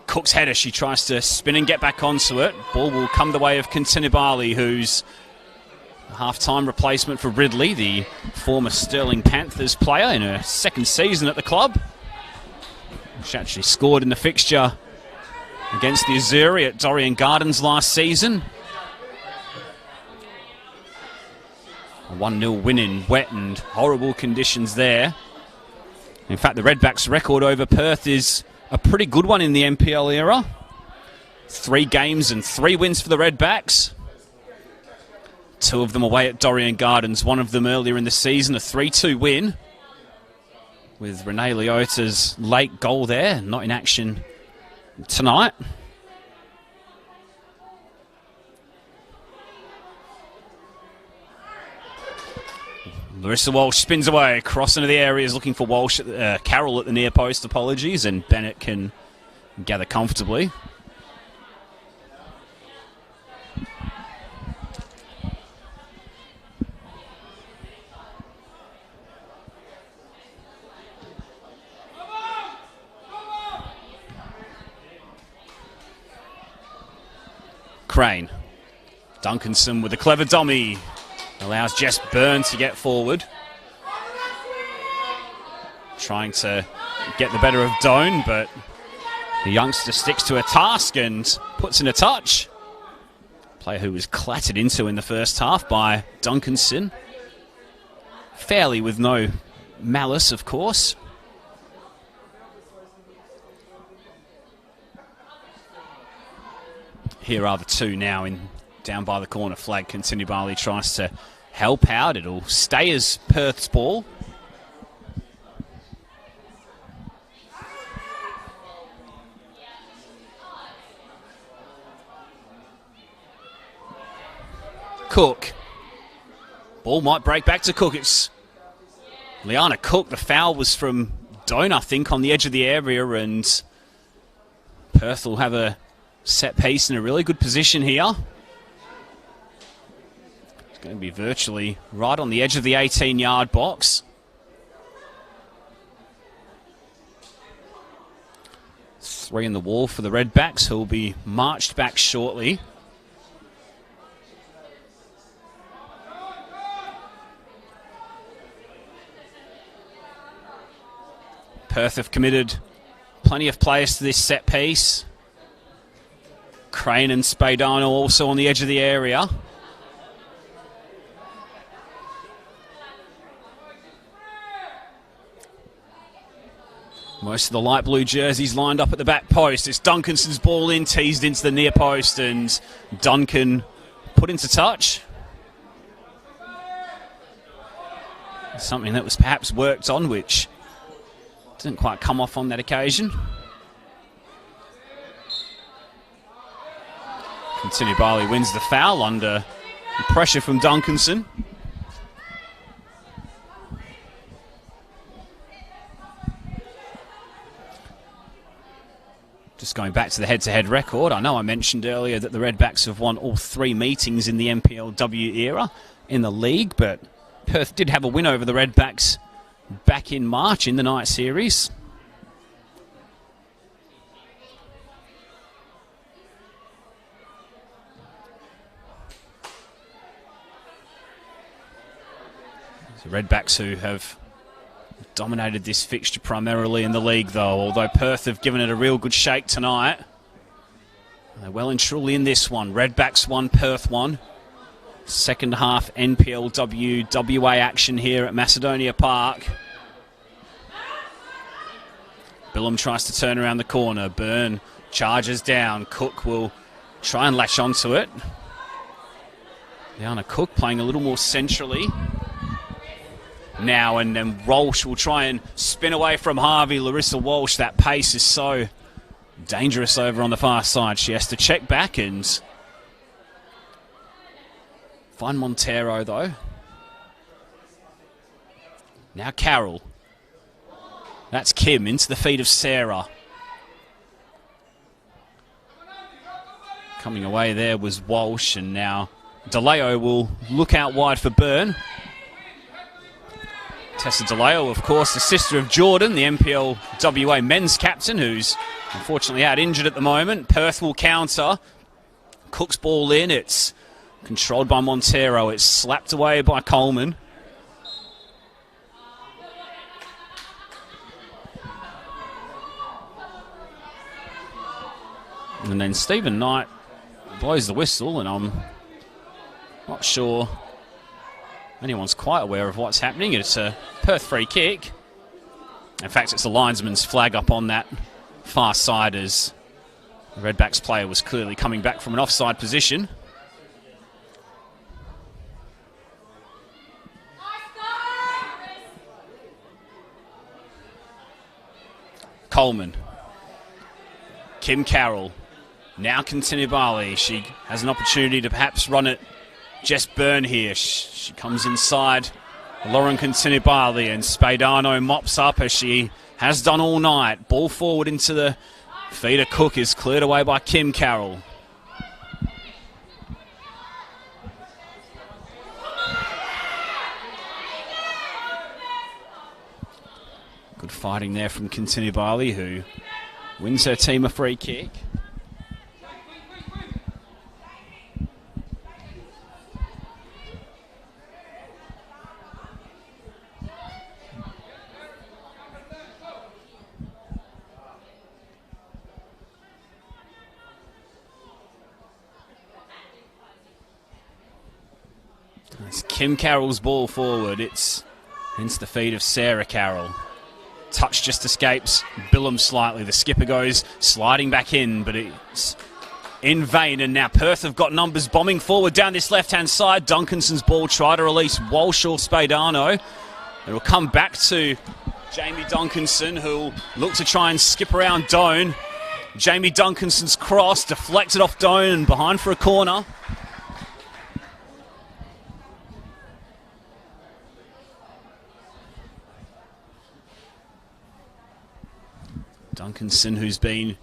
Cook's header, she tries to spin and get back onto it. Ball will come the way of Continibali, who's a half-time replacement for Ridley, the former Stirling Panthers player in her second season at the club. She actually scored in the fixture against the Azzurri at Dorrien Gardens last season. A 1-0 win in wet and horrible conditions there. In fact, the Redbacks' record over Perth is a pretty good one in the NPL era. 3 games and 3 wins for the Redbacks. 2 of them away at Dorrien Gardens, one of them earlier in the season, a 3-2 win, with Renee Leota's late goal there, not in action tonight. Larissa Walsh spins away, cross into the areas, looking for Walsh, Carroll at the near post, apologies, and Bennett can gather comfortably. Crane. Duncanson with a clever dummy. Allows Jess Byrne to get forward. Trying to get the better of Doan, but the youngster sticks to a task and puts in a touch. Player who was clattered into in the first half by Duncanson. Fairly with no malice, of course. Here are the two now down by the corner flag. Bali tries to help out. It'll stay as Perth's ball. Cook. Ball might break back to Cook. It's Liana Cook. The foul was from Doan, I think, on the edge of the area, and Perth will have a set piece in a really good position here. It's going to be virtually right on the edge of the 18-yard box. Three in the wall for the Redbacks, who will be marched back shortly. Perth have committed plenty of players to this set piece. Crane and Spadano also on the edge of the area. Most of the light blue jerseys lined up at the back post. It's Duncanson's ball in, teased into the near post, and Duncan put into touch. Something that was perhaps worked on, which didn't quite come off on that occasion. Bali wins the foul under pressure from Duncanson. Just going back to the head-to-head record, I know I mentioned earlier that the Redbacks have won all 3 meetings in the NPLW era in the league, but Perth did have a win over the Redbacks back in March in the night series. The Redbacks, who have dominated this fixture primarily in the league, though, although Perth have given it a real good shake tonight. They're well and truly in this one. Redbacks 1, Perth 1. Second half NPLW WA action here at Macedonia Park. Billum tries to turn around the corner. Byrne charges down. Cook will try and latch onto it. Liana Cook playing a little more centrally now, and then Walsh will try and spin away from Harvey. Larissa Walsh, that pace is so dangerous over on the far side. She has to check back and find Montero, though. Now Carroll. That's Kim into the feet of Sarah. Coming away there was Walsh, and now DeLeo will look out wide for Byrne. Tessa DeLeo, of course, the sister of Jordan, the NPLWA men's captain, who's unfortunately out injured at the moment. Perth will counter. Cook's ball in. It's controlled by Montero. It's slapped away by Coleman. And then Stephen Knight blows the whistle, and I'm not sure anyone's quite aware of what's happening. It's a Perth free kick. In fact, it's the linesman's flag up on that far side, as the Redbacks player was clearly coming back from an offside position. Coleman. Kim Carroll. Now Bali. She has an opportunity to perhaps run it. Jess Byrne here. She comes inside. Lauren Bali, and Spadano mops up as she has done all night. Ball forward into the feet of Cook is cleared away by Kim Carroll. Good fighting there from Bali, who wins her team a free kick. It's Kim Carroll's ball forward. It's into the feet of Sarah Carroll. Touch just escapes Billum slightly. The skipper goes sliding back in, but it's in vain. And now Perth have got numbers bombing forward down this left-hand side. Duncanson's ball tried to release Walsh or Spadano. It'll come back to Jamie Duncanson, who'll look to try and skip around Doan. Jamie Duncanson's cross deflected off Doan and behind for a corner. Duncanson, who's been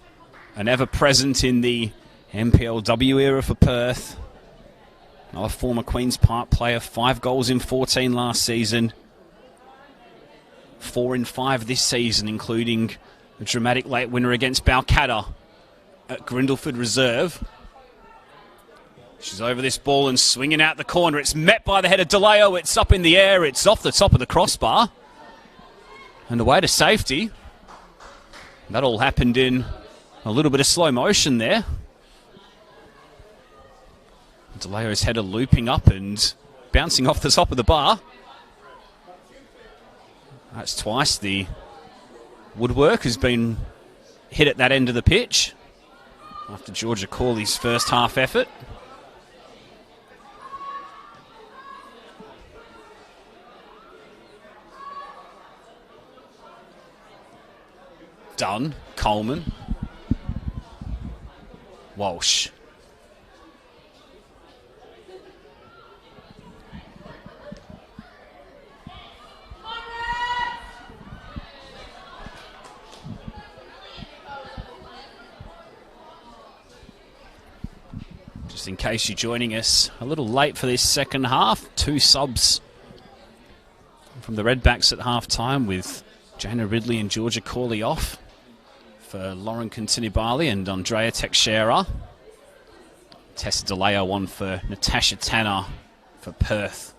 an ever-present in the NPLW era for Perth. Another former Queen's Park player, 5 goals in 14 last season. 4 in 5 this season, including a dramatic late winner against Balcatta at Grindleford Reserve. She's over this ball and swinging out the corner. It's met by the head of DeLeo. It's up in the air. It's off the top of the crossbar. And away to safety. That all happened in a little bit of slow motion there. DeLeo's header looping up and bouncing off the top of the bar. That's twice the woodwork has been hit at that end of the pitch after Georgia Corley's first half effort. Dunn, Coleman, Walsh. Just in case you're joining us a little late for this second half, 2 subs from the Redbacks at half time with Jana Ridley and Georgia Corley off for Lauren Continibali and Andrea Teixeira. Tessa DeLeo on for Natasha Tanner for Perth.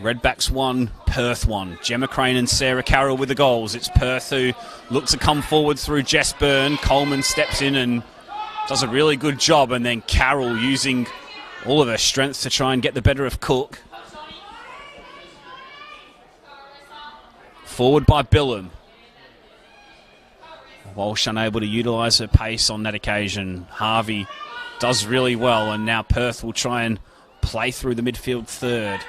Redbacks 1, Perth 1. Gemma Crane and Sarah Carroll with the goals. It's Perth who look to come forward through Jess Byrne. Coleman steps in and does a really good job, and then Carroll using all of her strength to try and get the better of Cook. Forward by Billum. Walsh unable to utilise her pace on that occasion. Harvey does really well, and now Perth will try and play through the midfield third.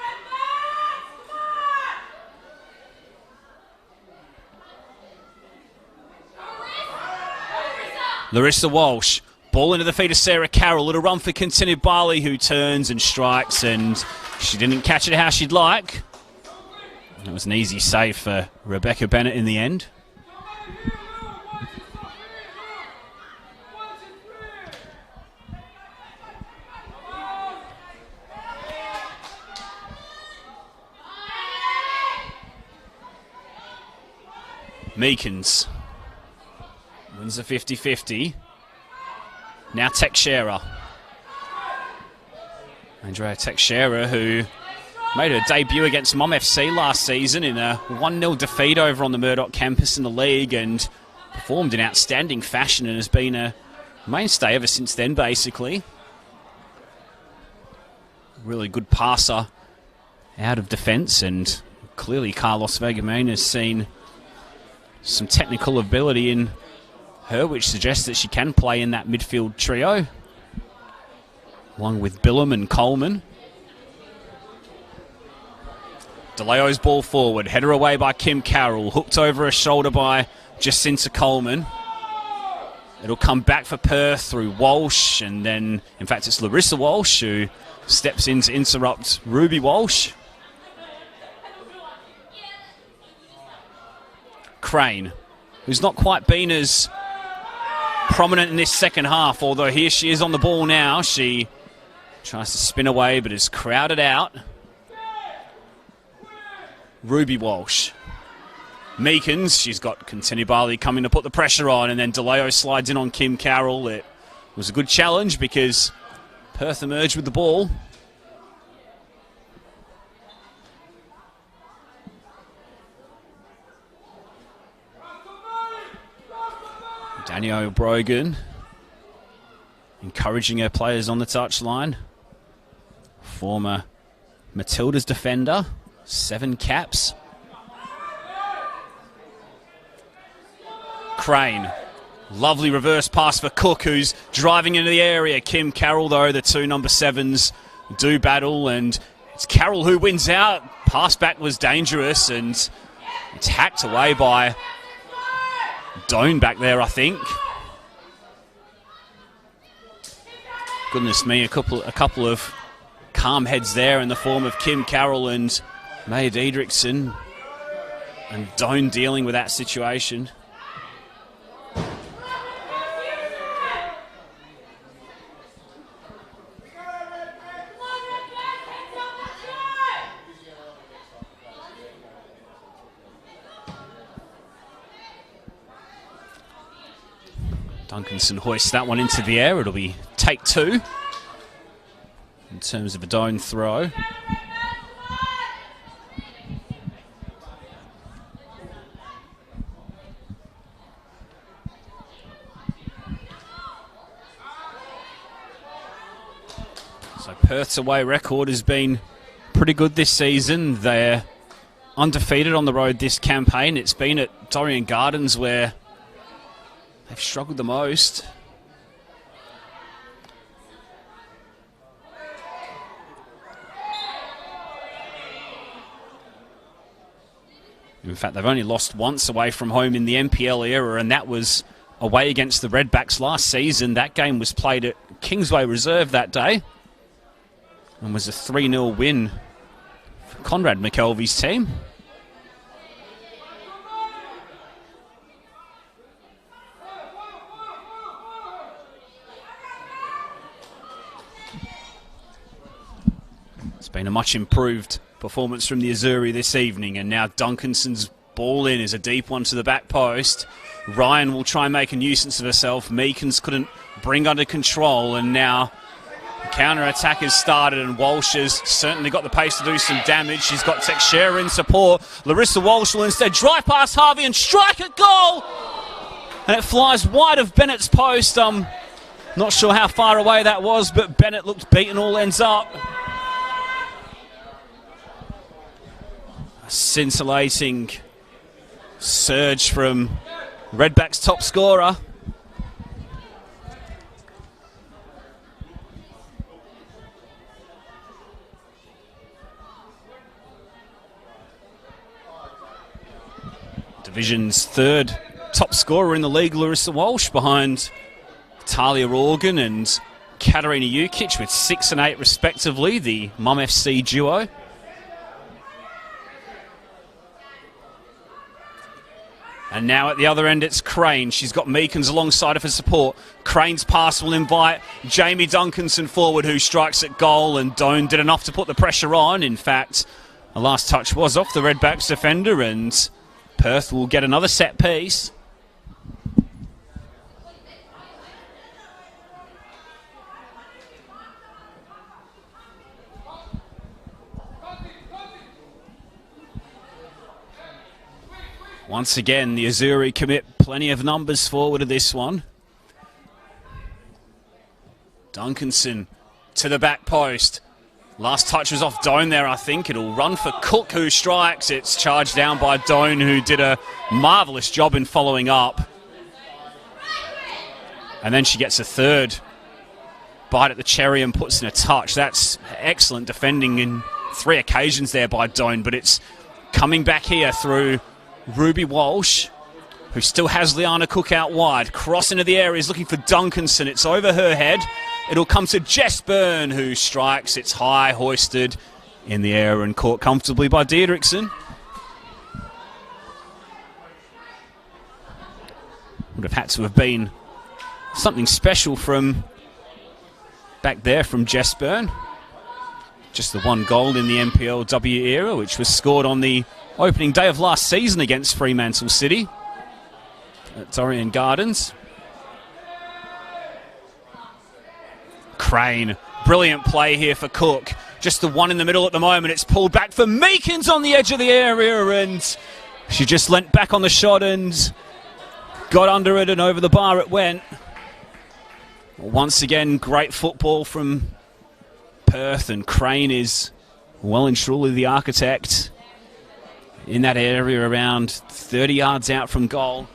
Larissa Walsh, ball into the feet of Sarah Carroll. Little run for Continibali, who turns and strikes, and she didn't catch it how she'd like. It was an easy save for Rebecca Bennett in the end. Meekins wins the 50-50. Now Teixeira. Andrea Teixeira, who made her debut against Mom FC last season in a 1-0 defeat over on the Murdoch campus in the league, and performed in outstanding fashion and has been a mainstay ever since then, basically. Really good passer out of defence, and clearly Carlos Vegamain has seen some technical ability in her, which suggests that she can play in that midfield trio, along with Billum and Coleman. DeLeo's ball forward, header away by Kim Carroll, hooked over her shoulder by Jacinta Coleman. It'll come back for Perth through Walsh, and then, in fact, it's Larissa Walsh who steps in to interrupt Ruby Walsh. Crane, who's not quite been as prominent in this second half, although here she is on the ball now. She tries to spin away but is crowded out. Ruby Walsh. Meekins, she's got Continibali coming to put the pressure on, and then DeLeo slides in on Kim Carroll. It was a good challenge because Perth emerged with the ball. Danielle Brogan encouraging her players on the touchline. Former Matilda's defender, 7 caps. Crane. Lovely reverse pass for Cook, who's driving into the area. Kim Carroll, though, the 2 number 7s do battle, and it's Carroll who wins out. Pass back was dangerous, and it's hacked away by Doan back there, I think. Goodness me, a couple of calm heads there in the form of Kim Carroll and Maya Diedrichsen, and Doan dealing with that situation. Duncanson hoists that one into the air. It'll be take 2 in terms of a Doan throw. So Perth's away record has been pretty good this season. They're undefeated on the road this campaign. It's been at Dorrien Gardens where they've struggled the most. In fact, they've only lost once away from home in the NPL era, and that was away against the Redbacks last season. That game was played at Kingsway Reserve that day and was a 3-0 win for Conrad McKelvey's team. It's been a much improved performance from the Azzurri this evening, and now Duncanson's ball in is a deep one to the back post. Ryan will try and make a nuisance of herself. Meekins couldn't bring under control, and now the counter-attack has started, and Walsh has certainly got the pace to do some damage. She's got Teixeira in support. Larissa Walsh will instead drive past Harvey and strike a goal! And it flies wide of Bennett's post. Not sure how far away that was, but Bennett looked beaten all ends up. Scintillating surge from Redback's top scorer. Division's 3rd top scorer in the league, Larissa Walsh, behind Talia Organ and Katarina Jukic with 6 and 8 respectively, the Mum FC duo. And now at the other end, it's Crane. She's got Meekins alongside of her support. Crane's pass will invite Jamie Duncanson forward, who strikes at goal, and Doan did enough to put the pressure on. In fact, the last touch was off the Redbacks defender, and Perth will get another set piece. Once again, the Azzurri commit plenty of numbers forward to this one. Duncanson to the back post. Last touch was off Doan there, I think. It'll run for Cook, who strikes. It's charged down by Doan, who did a marvellous job in following up. And then she gets a 3rd bite at the cherry and puts in a touch. That's excellent defending in 3 occasions there by Doan, but it's coming back here through Ruby Walsh, who still has Liana Cook out wide. Cross into the area, is looking for Duncanson. It's over her head. It'll come to Jess Byrne, who strikes. It's high, hoisted in the air and caught comfortably by Diedrichsen. Would have had to have been something special from back there from Jess Byrne. Just the 1 goal in the NPLW era, which was scored on the opening day of last season against Fremantle City at Dorrien Gardens. Crane, brilliant play here for Cook. Just the one in the middle at the moment. It's pulled back for Meekins on the edge of the area, and she just leant back on the shot and got under it, and over the bar it went. Once again, great football from Perth, and Crane is well and truly the architect in that area around 30 yards out from goal.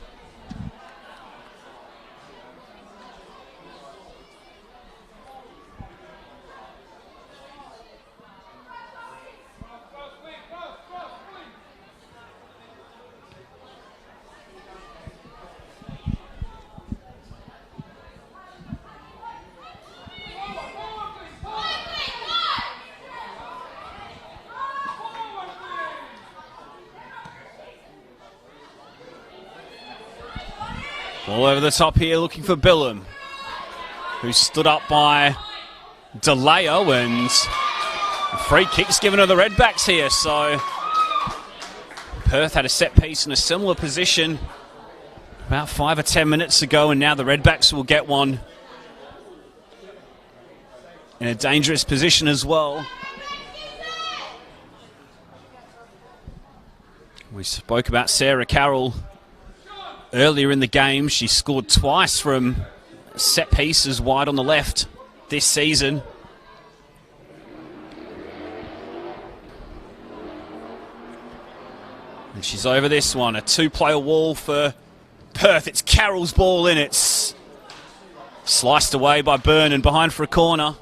All over the top here, looking for Billum, who stood up by DeLeo, and free kicks given to the Redbacks here. So Perth had a set piece in a similar position about 5 or 10 minutes ago, and now the Redbacks will get one in a dangerous position as well. We spoke about Sarah Carroll earlier in the game. She scored twice from set pieces wide on the left this season. And she's over this one. A two-player wall for Perth. It's Carroll's ball in. It's sliced away by Byrne and behind for a corner.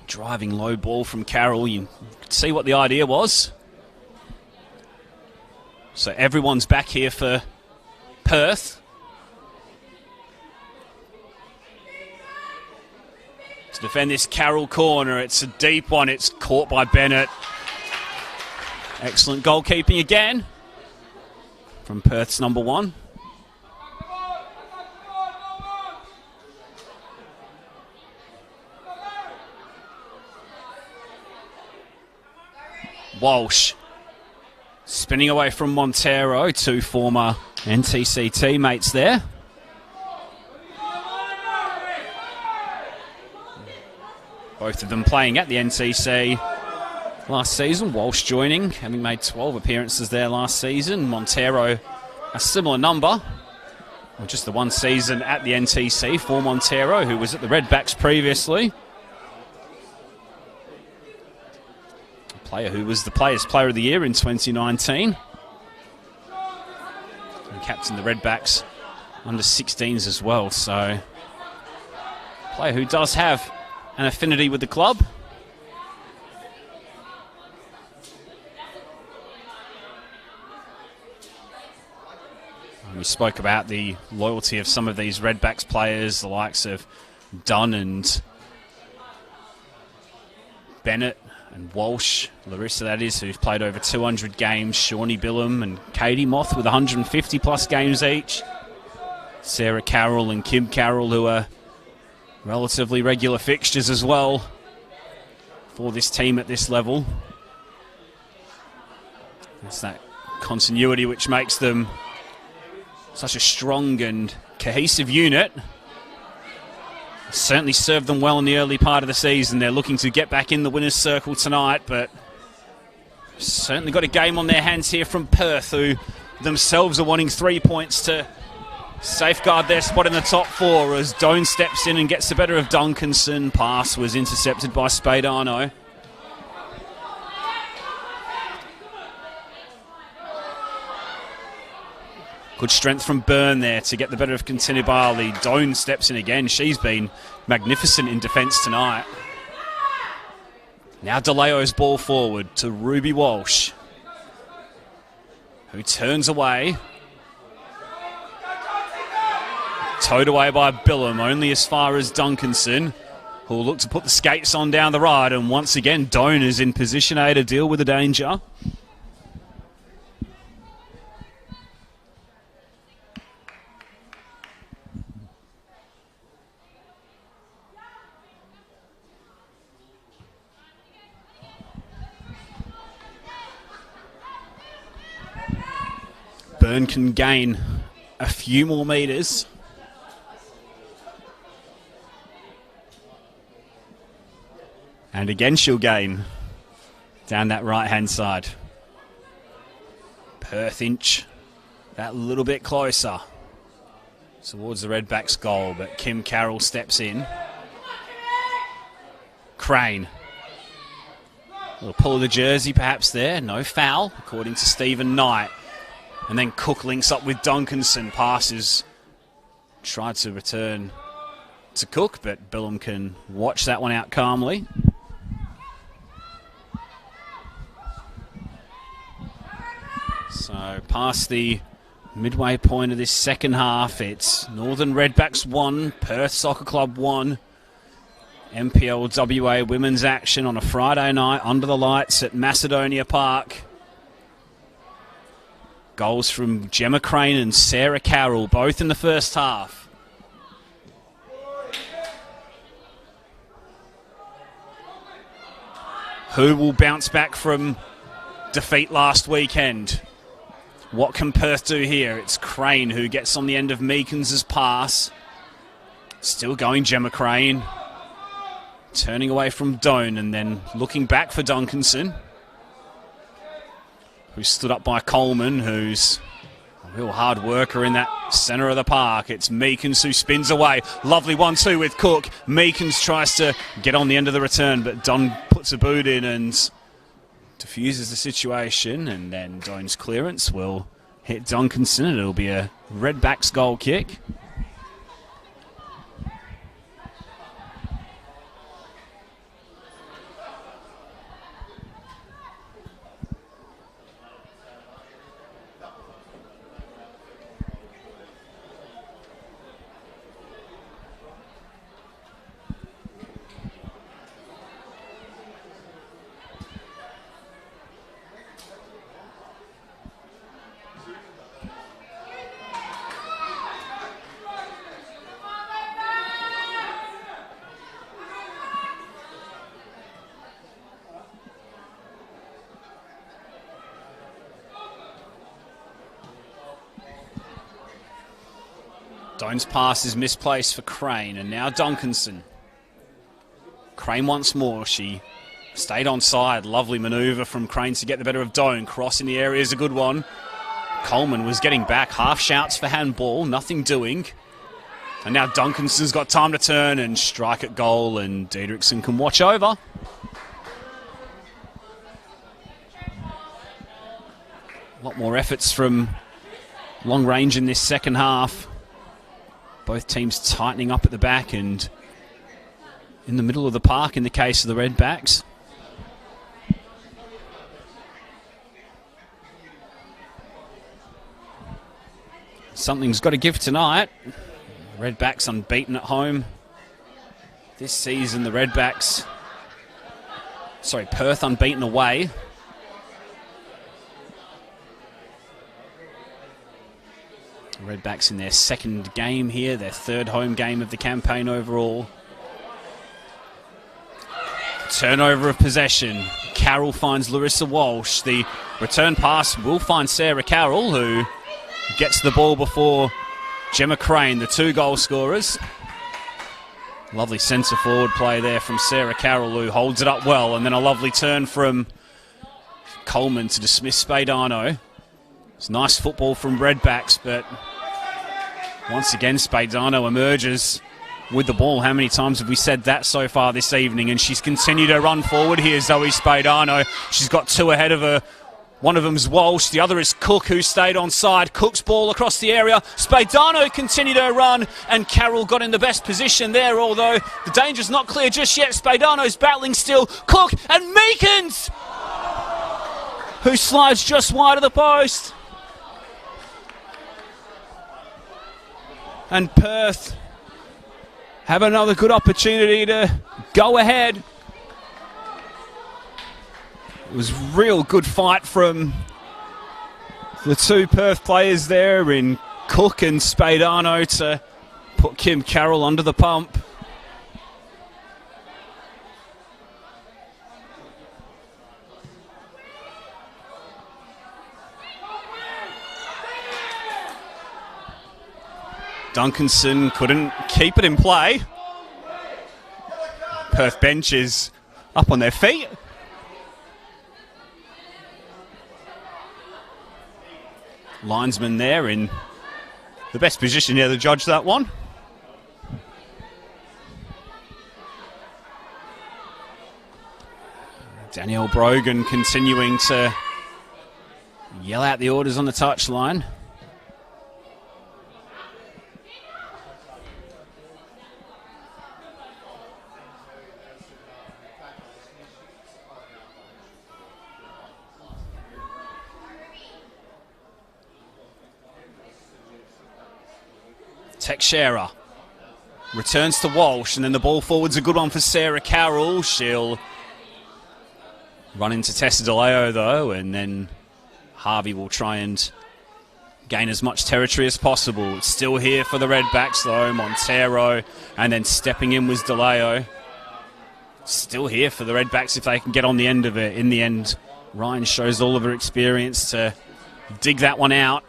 Driving low ball from Carroll. You can see what the idea was. So everyone's back here for Perth. To defend this Carroll corner. It's a deep one. It's caught by Bennett. Excellent goalkeeping again from Perth's number one. Walsh spinning away from Montero, two former NTC teammates there. Both of them playing at the NTC last season. Walsh joining, having made 12 appearances there last season. Montero, a similar number. Well, just the one season at the NTC for Montero, who was at the Redbacks previously. Player who was the Players' Player of the Year in 2019. And captained the Redbacks under 16s as well. So, player who does have an affinity with the club. And we spoke about the loyalty of some of these Redbacks players, the likes of Dunn and Bennett and Walsh, Larissa that is, who've played over 200 games, Shawnee Billum and Katie Moth with 150 plus games each, Sarah Carroll and Kim Carroll, who are relatively regular fixtures as well for this team at this level. It's that continuity which makes them such a strong and cohesive unit. Certainly served them well in the early part of the season. They're looking to get back in the winner's circle tonight, but certainly got a game on their hands here from Perth, who themselves are wanting 3 points to safeguard their spot in the top four, as Doan steps in and gets the better of Duncanson. Pass was intercepted by Spadano. Good strength from Byrne there to get the better of Contenibali. Doan steps in again. She's been magnificent in defence tonight. Now DeLeo's ball forward to Ruby Walsh, who turns away. Towed away by Billum, only as far as Duncanson, who will look to put the skates on down the right. And once again, Doan is in position A to deal with the danger. Byrne can gain a few more metres. And again she'll gain down that right-hand side. Perth inch that little bit closer towards the Redbacks goal, but Kim Carroll steps in. Crane. A little pull of the jersey perhaps there. No foul, according to Stephen Knight. And then Cook links up with Duncanson. Passes. Tried to return to Cook, but Billum can watch that one out calmly. So past the midway point of this second half, it's Northern Redbacks 1, Perth Soccer Club 1. NPLWA women's action on a Friday night under the lights at Macedonia Park. Goals from Gemma Crane and Sarah Carroll, both in the first half. Who will bounce back from defeat last weekend? What can Perth do here? It's Crane who gets on the end of Meekins' pass. Still going Gemma Crane. Turning away from Doan and then looking back for Duncanson, who stood up by Coleman, who's a real hard worker in that centre of the park. It's Meekins who spins away. Lovely 1-2 with Cook. Meekins tries to get on the end of the return, but Don puts a boot in and diffuses the situation, and then Doan's clearance will hit Duncanson, and it'll be a Redbacks goal kick. Doan's pass is misplaced for Crane, and now Duncanson. Crane once more. She stayed on side. Lovely manoeuvre from Crane to get the better of Doan. Cross in the area is a good one. Coleman was getting back. Half shouts for handball. Nothing doing. And now Duncanson's got time to turn and strike at goal, and Diedrichson can watch over. A lot more efforts from long range in this second half. Both teams tightening up at the back and in the middle of the park in the case of the Redbacks. Something's got to give tonight. Redbacks unbeaten at home this season. The Redbacks, Perth unbeaten away. Redbacks in their second game here, their third home game of the campaign overall. Turnover of possession. Carroll finds Larissa Walsh. The return pass will find Sarah Carroll, who gets the ball before Gemma Crane, the two goal scorers. Lovely centre forward play there from Sarah Carroll, who holds it up well, and then a lovely turn from Coleman to dismiss Spadano. It's nice football from Redbacks, but once again Spadano emerges with the ball. How many times have we said that so far this evening? And she's continued her run forward here, Zoe Spadano. She's got two ahead of her. One of them's Walsh, the other is Cook, who stayed on side. Cook's ball across the area. Spadano continued her run, and Carroll got in the best position there, although the danger's not clear just yet. Spadano's battling still. Cook and Meekins, who slides just wide of the post. And Perth have another good opportunity to go ahead. It was real good fight from the two Perth players there in Cook and Spadano to put Kim Carroll under the pump. Duncanson couldn't keep it in play. Perth bench is up on their feet. linesman there in the best position here to judge that one. Danielle Brogan continuing to yell out the orders on the touchline. Teixeira returns to Walsh, and then the ball forward's a good one for Sarah Carroll. She'll run into Tessa DeLeo though, and then Harvey will try and gain as much territory as possible. It's still here for the Redbacks though. Montero, and then stepping in was DeLeo. Still here for the Redbacks if they can get on the end of it. In the end, Ryan shows all of her experience to dig that one out.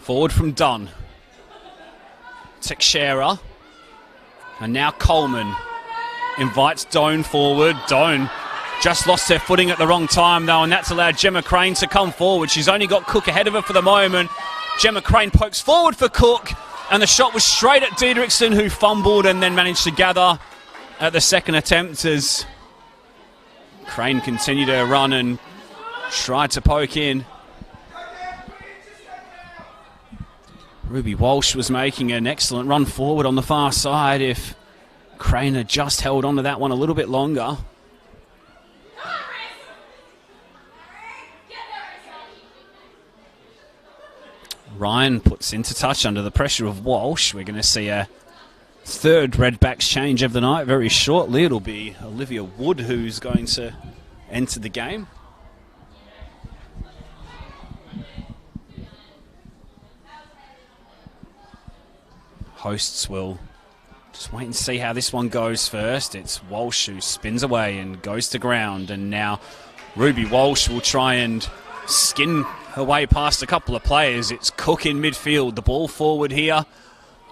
Forward from Dunn. Teixeira. And now Coleman invites Doan forward. Doan just lost her footing at the wrong time though, and that's allowed Gemma Crane to come forward. She's only got Cook ahead of her for the moment. Gemma Crane pokes forward for Cook, and the shot was straight at Diedrichson, who fumbled and then managed to gather at the second attempt as Crane continued her run and tried to poke in. Ruby Walsh was making an excellent run forward on the far side if Crane had just held on to that one a little bit longer. Ryan puts into touch under the pressure of Walsh. We're going to see a third Redbacks change of the night very shortly. It'll be Olivia Wood who's going to enter the game. Hosts will just wait and see how this one goes first. It's Walsh who spins away and goes to ground, and now Ruby Walsh will try and skin her way past a couple of players. It's Cook in midfield. The ball forward here.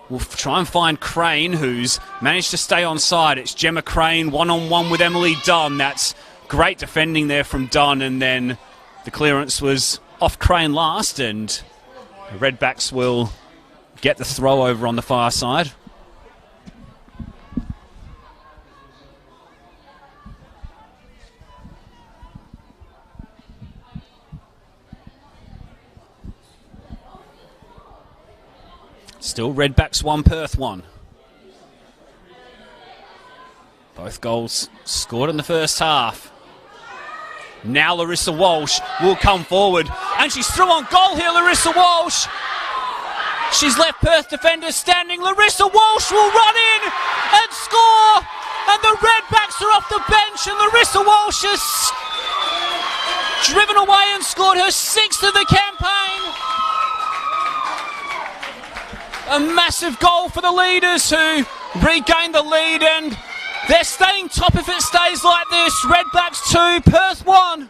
We'll try and find Crane, who's managed to stay on side. It's Gemma Crane one-on-one with Emily Dunn. That's great defending there from Dunn, and then the clearance was off Crane last, and the Redbacks will get the throw over on the far side. Still Redbacks 1, Perth 1. Both goals scored in the first half. Now Larissa Walsh will come forward, and she's through on goal here, Larissa Walsh. She's left Perth defenders standing. Larissa Walsh will run in and score, and the Redbacks are off the bench, and Larissa Walsh has driven away and scored her 6th of the campaign. A massive goal for the leaders who regain the lead, and they're staying top if it stays like this. Redbacks 2, Perth 1.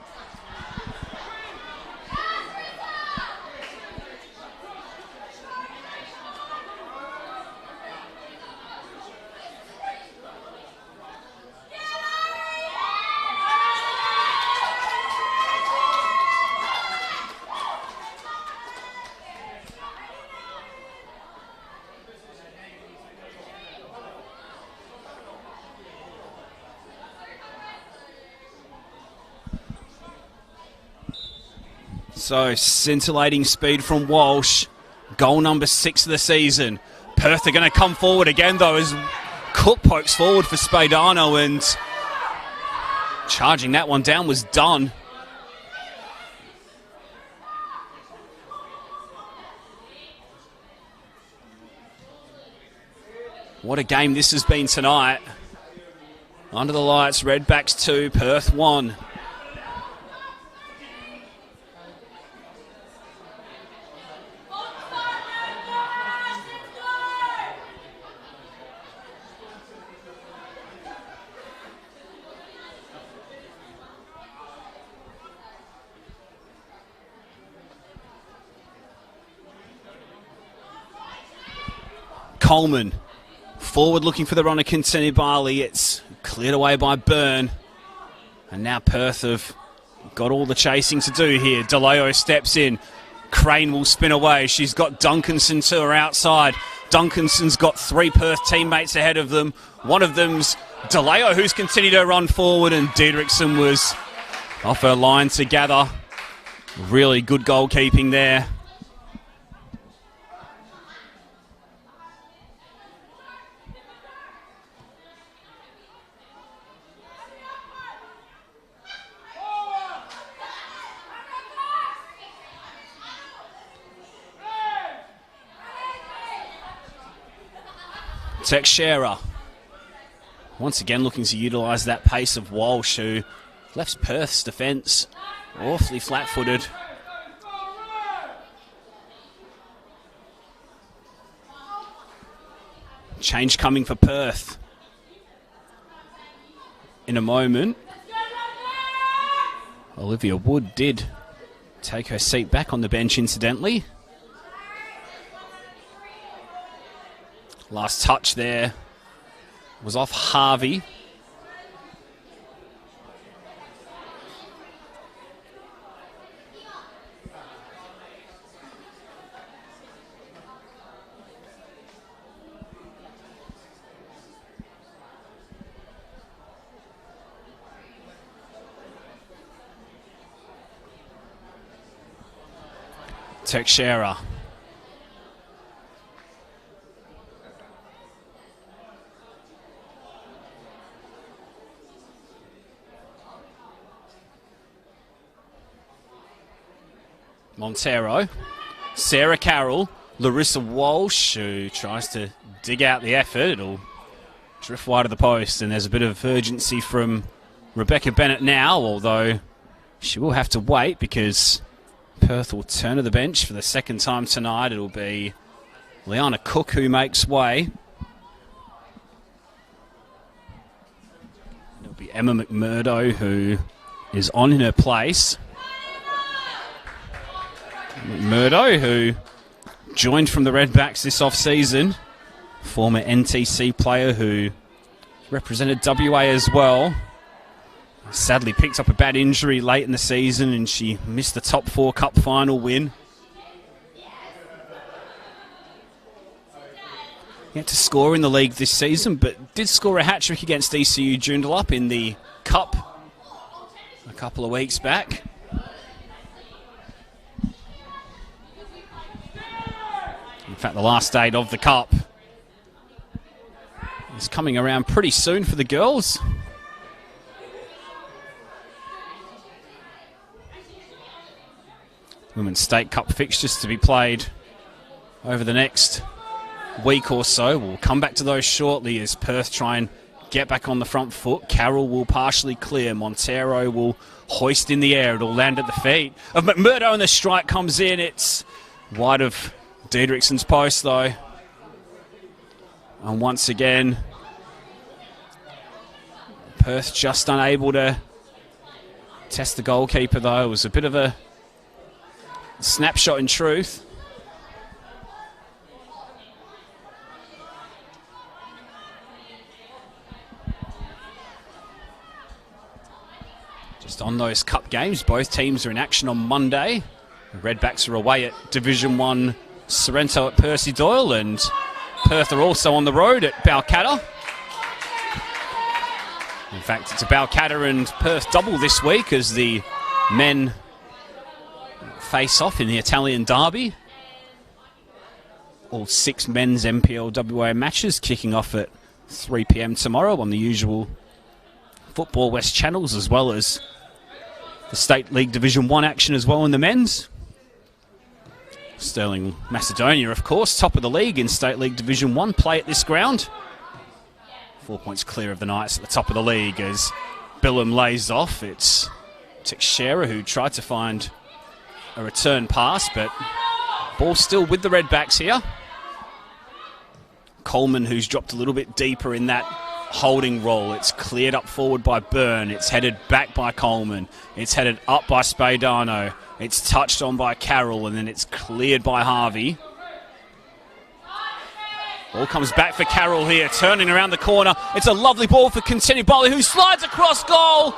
So, scintillating speed from Walsh. Goal number 6 of the season. Perth are going to come forward again, though, as Cook pokes forward for Spadano, and charging that one down was Dunn. What a game this has been tonight. Under the lights, Redbacks 2, Perth 1. Coleman, forward looking for the run of Bali. It's cleared away by Byrne. And now Perth have got all the chasing to do here. DeLeo steps in. Crane will spin away. She's got Duncanson to her outside. Duncanson's got 3 Perth teammates ahead of them. One of them's DeLeo, who's continued to run forward, and Diedrichson was off her line to gather. Really good goalkeeping there. Teixeira, once again looking to utilise that pace of Walsh, who left Perth's defence awfully flat-footed. Change coming for Perth in a moment. Olivia Wood did take her seat back on the bench, incidentally. Last touch there was off Harvey. Teixeira. Montero, Sarah Carroll, Larissa Walsh, who tries to dig out the effort. It'll drift wide of the post, and there's a bit of urgency from Rebecca Bennett now, although she will have to wait because Perth will turn to the bench for the second time tonight. It'll be Liana Cook who makes way. It'll be Emma McMurdo who is on in her place. McMurdo, who joined from the Redbacks this off-season, former NTC player who represented WA as well. Sadly picked up a bad injury late in the season and she missed the top 4 cup final win. Yet to score in the league this season, but did score a hat-trick against ECU Joondalup in the cup a couple of weeks back. In fact, the last date of the cup is coming around pretty soon for the girls. Women's State Cup fixtures to be played over the next week or so. We'll come back to those shortly as Perth try and get back on the front foot. Carroll will partially clear. Montero will hoist in the air. It'll land at the feet of McMurdo and the strike comes in. It's wide of Diedrichson's post though. And once again, Perth just unable to test the goalkeeper though. It was a bit of a snapshot in truth. Just on those cup games, both teams are in action on Monday. The Redbacks are away at Division 1 Sorrento at Percy Doyle, and Perth are also on the road at Balcatta. In fact, it's a Balcatta and Perth double this week as the men face off in the Italian derby. All 6 men's NPLW matches kicking off at 3 p.m. tomorrow on the usual Football West channels, as well as the State League Division 1 action as well in the men's. Stirling Macedonia, of course, top of the league in State League Division 1, play at this ground. 4 points clear of the Knights at the top of the league as Billam lays off. It's Teixeira who tried to find a return pass, but ball still with the Redbacks here. Coleman, who's dropped a little bit deeper in that holding role. It's cleared up forward by Byrne. It's headed back by Coleman. It's headed up by Spadano. It's touched on by Carroll, and then it's cleared by Harvey. Ball comes back for Carroll here, turning around the corner. It's a lovely ball for Continue Bolly, who slides across goal.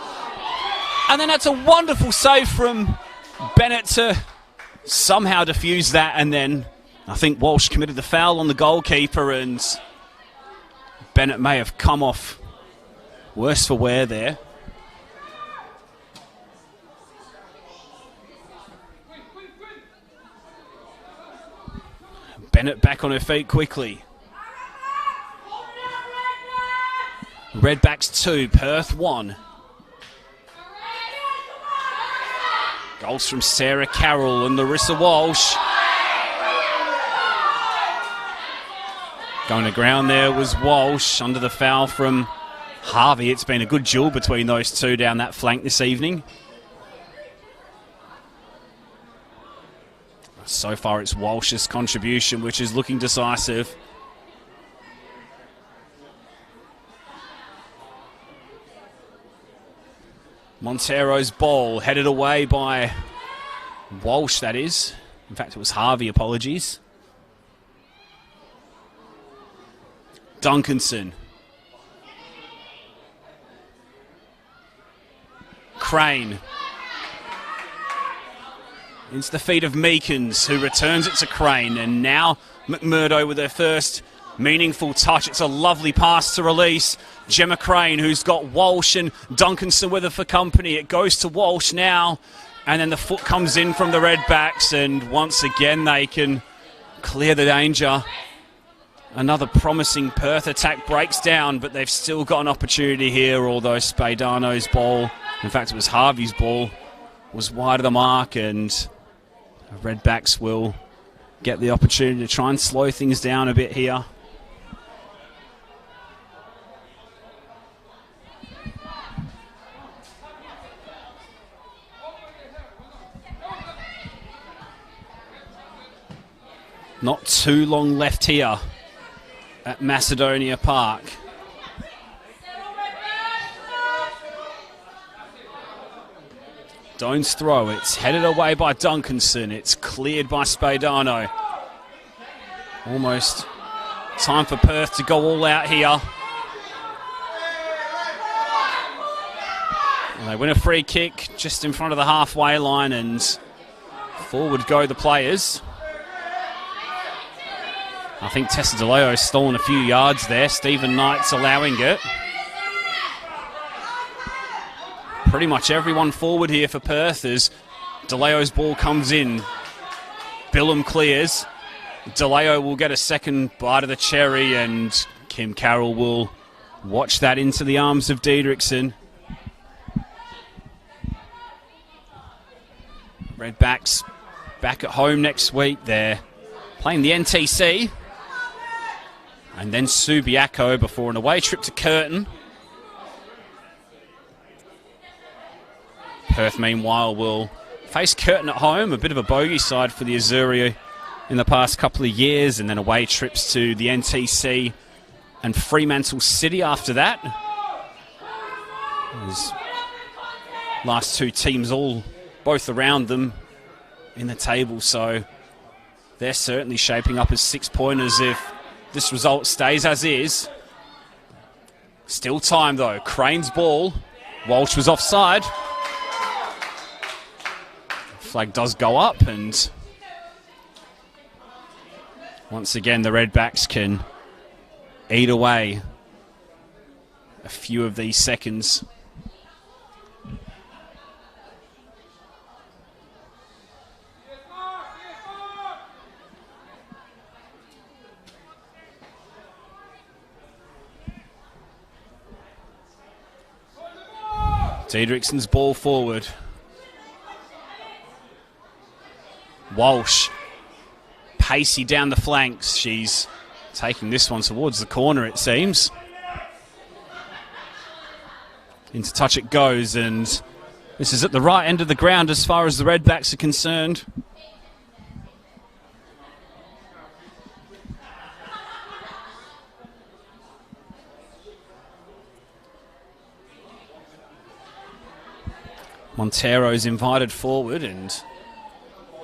And then that's a wonderful save from Bennett to somehow defuse that, and then I think Walsh committed the foul on the goalkeeper, and Bennett may have come off worse for wear there. Bennett back on her feet quickly. Redbacks 2, Perth 1. Goals from Sarah Carroll and Larissa Walsh. Going to ground there was Walsh under the foul from Harvey. It's been a good duel between those two down that flank this evening. So far it's Walsh's contribution which is looking decisive. Montero's ball headed away by Walsh, that is. In fact, it was Harvey, apologies. Duncanson. Crane. Into the feet of Meekins, who returns it to Crane. And now McMurdo with her first meaningful touch. It's a lovely pass to release. Gemma Crane, who's got Walsh and Duncanson with her for company. It goes to Walsh now. And then the foot comes in from the Redbacks. And once again, they can clear the danger. Another promising Perth attack breaks down, but they've still got an opportunity here, although Spadano's ball, in fact it was Harvey's ball, was wide of the mark, and Redbacks will get the opportunity to try and slow things down a bit here. Not too long left here at Macedonia Park. Doan's throw, it's headed away by Duncanson. It's cleared by Spadano. Almost time for Perth to go all out here. And they win a free kick just in front of the halfway line, and forward go the players. I think Tessa DeLeo has stolen a few yards there. Stephen Knight's allowing it. Pretty much everyone forward here for Perth as DeLeo's ball comes in. Billam clears. DeLeo will get a second bite of the cherry, and Kim Carroll will watch that into the arms of Diedrichsen. Redbacks back at home next week. They're playing the NTC. And then Subiaco before an away trip to Curtin. Perth, meanwhile, will face Curtin at home, a bit of a bogey side for the Azzurri in the past couple of years, and then away trips to the NTC and Fremantle City after that. Those last two teams all both around them in the table, so they're certainly shaping up as 6-pointers if this result stays as is. Still time though. Crane's ball. Walsh was offside. Flag does go up, and once again the Redbacks can eat away a few of these seconds. Diedrichsen's ball forward. Walsh, pacey down the flanks. She's taking this one towards the corner, it seems. Into touch it goes, and this is at the right end of the ground as far as the Redbacks are concerned. Montero's invited forward, and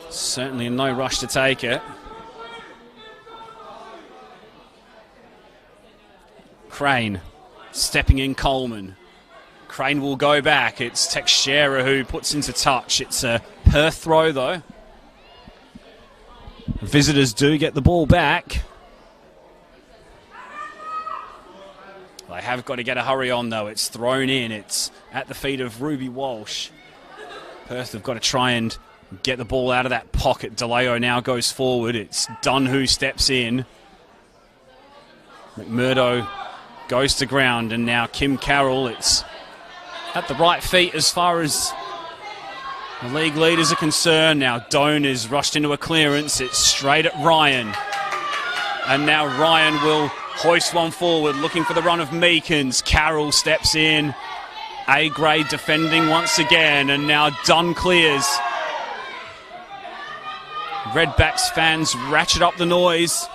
certainly in no rush to take it. Crane stepping in Coleman. Crane will go back. It's Teixeira who puts into touch. It's a Perth throw, though. Visitors do get the ball back. They have got to get a hurry on, though. It's thrown in. It's at the feet of Ruby Walsh. Perth have got to try and get the ball out of that pocket. DeLeo now goes forward. It's Dunn who steps in. McMurdo goes to ground, and now Kim Carroll. It's at the right feet as far as the league leaders are concerned. Now Doan is rushed into a clearance. It's straight at Ryan. And now Ryan will hoist one forward, looking for the run of Meekins. Carroll steps in. A-grade defending once again, and now Dunn clears. Redbacks fans ratchet up the noise.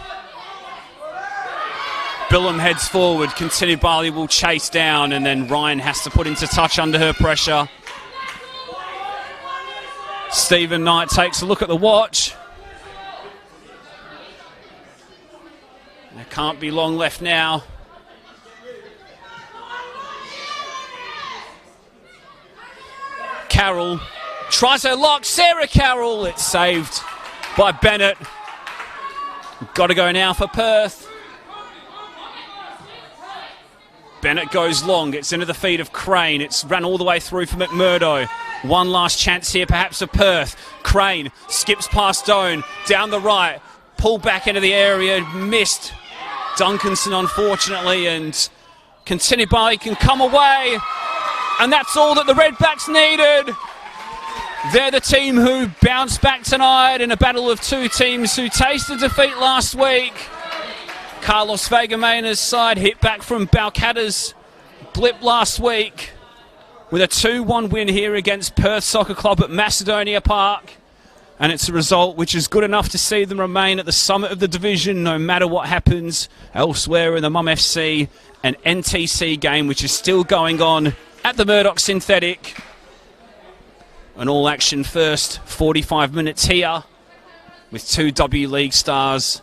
Billum heads forward. Continibali will chase down, and then Ryan has to put into touch under her pressure. Stephen Knight takes a look at the watch. There can't be long left now. Carroll tries her lock. Sarah Carroll. It's saved by Bennett. Got to go now for Perth. Bennett goes long. It's into the feet of Crane. It's run all the way through for McMurdo. One last chance here perhaps for Perth. Crane skips past Doan. Down the right. Pulled back into the area. Missed Duncanson, unfortunately. And Continibali can come away. And that's all that the Redbacks needed. They're the team who bounced back tonight in a battle of two teams who tasted defeat last week. Carlos Vega-Mena's side hit back from Balcatta's blip last week with a 2-1 win here against Perth Soccer Club at Macedonia Park. And it's a result which is good enough to see them remain at the summit of the division no matter what happens elsewhere in the Mum FC and NTC game, which is still going on at the Murdoch Synthetic. An all-action first 45 minutes here with two W League stars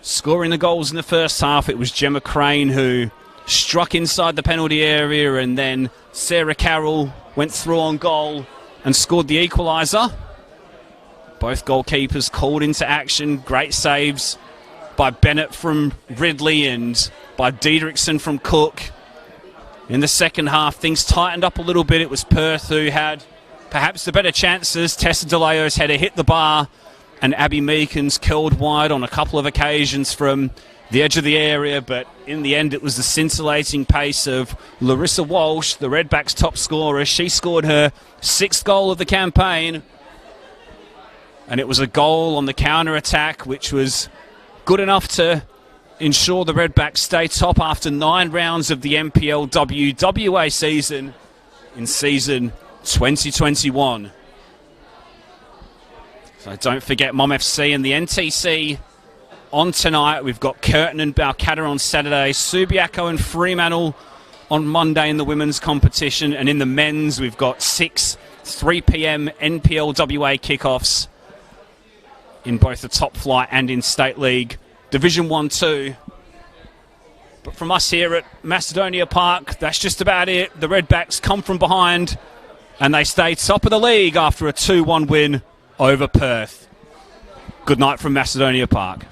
scoring the goals in the first half. It was Gemma Crane who struck inside the penalty area, and then Sarah Carroll went through on goal and scored the equaliser. Both goalkeepers called into action. Great saves by Bennett from Ridley and by Diedrichsen from Cook. In the second half, things tightened up a little bit. It was Perth who had perhaps the better chances. Tessa DeLeo's header hit the bar, and Abby Meekins curled wide on a couple of occasions from the edge of the area, but in the end it was the scintillating pace of Larissa Walsh, the Redbacks' top scorer. She scored her 6th goal of the campaign, and it was a goal on the counter-attack, which was good enough to ensure the Redbacks stay top after 9 rounds of the NPLW WA season in season 2021. So don't forget Mum FC and the NTC on tonight. We've got Curtin and Balcatta on Saturday, Subiaco and Fremantle on Monday in the women's competition, and in the men's we've got 6 3 p.m. NPLWA kickoffs in both the top flight and in State League Division 1-2. But from us here at Macedonia Park, that's just about it. The Redbacks come from behind and they stay top of the league after a 2-1 win over Perth. Good night from Macedonia Park.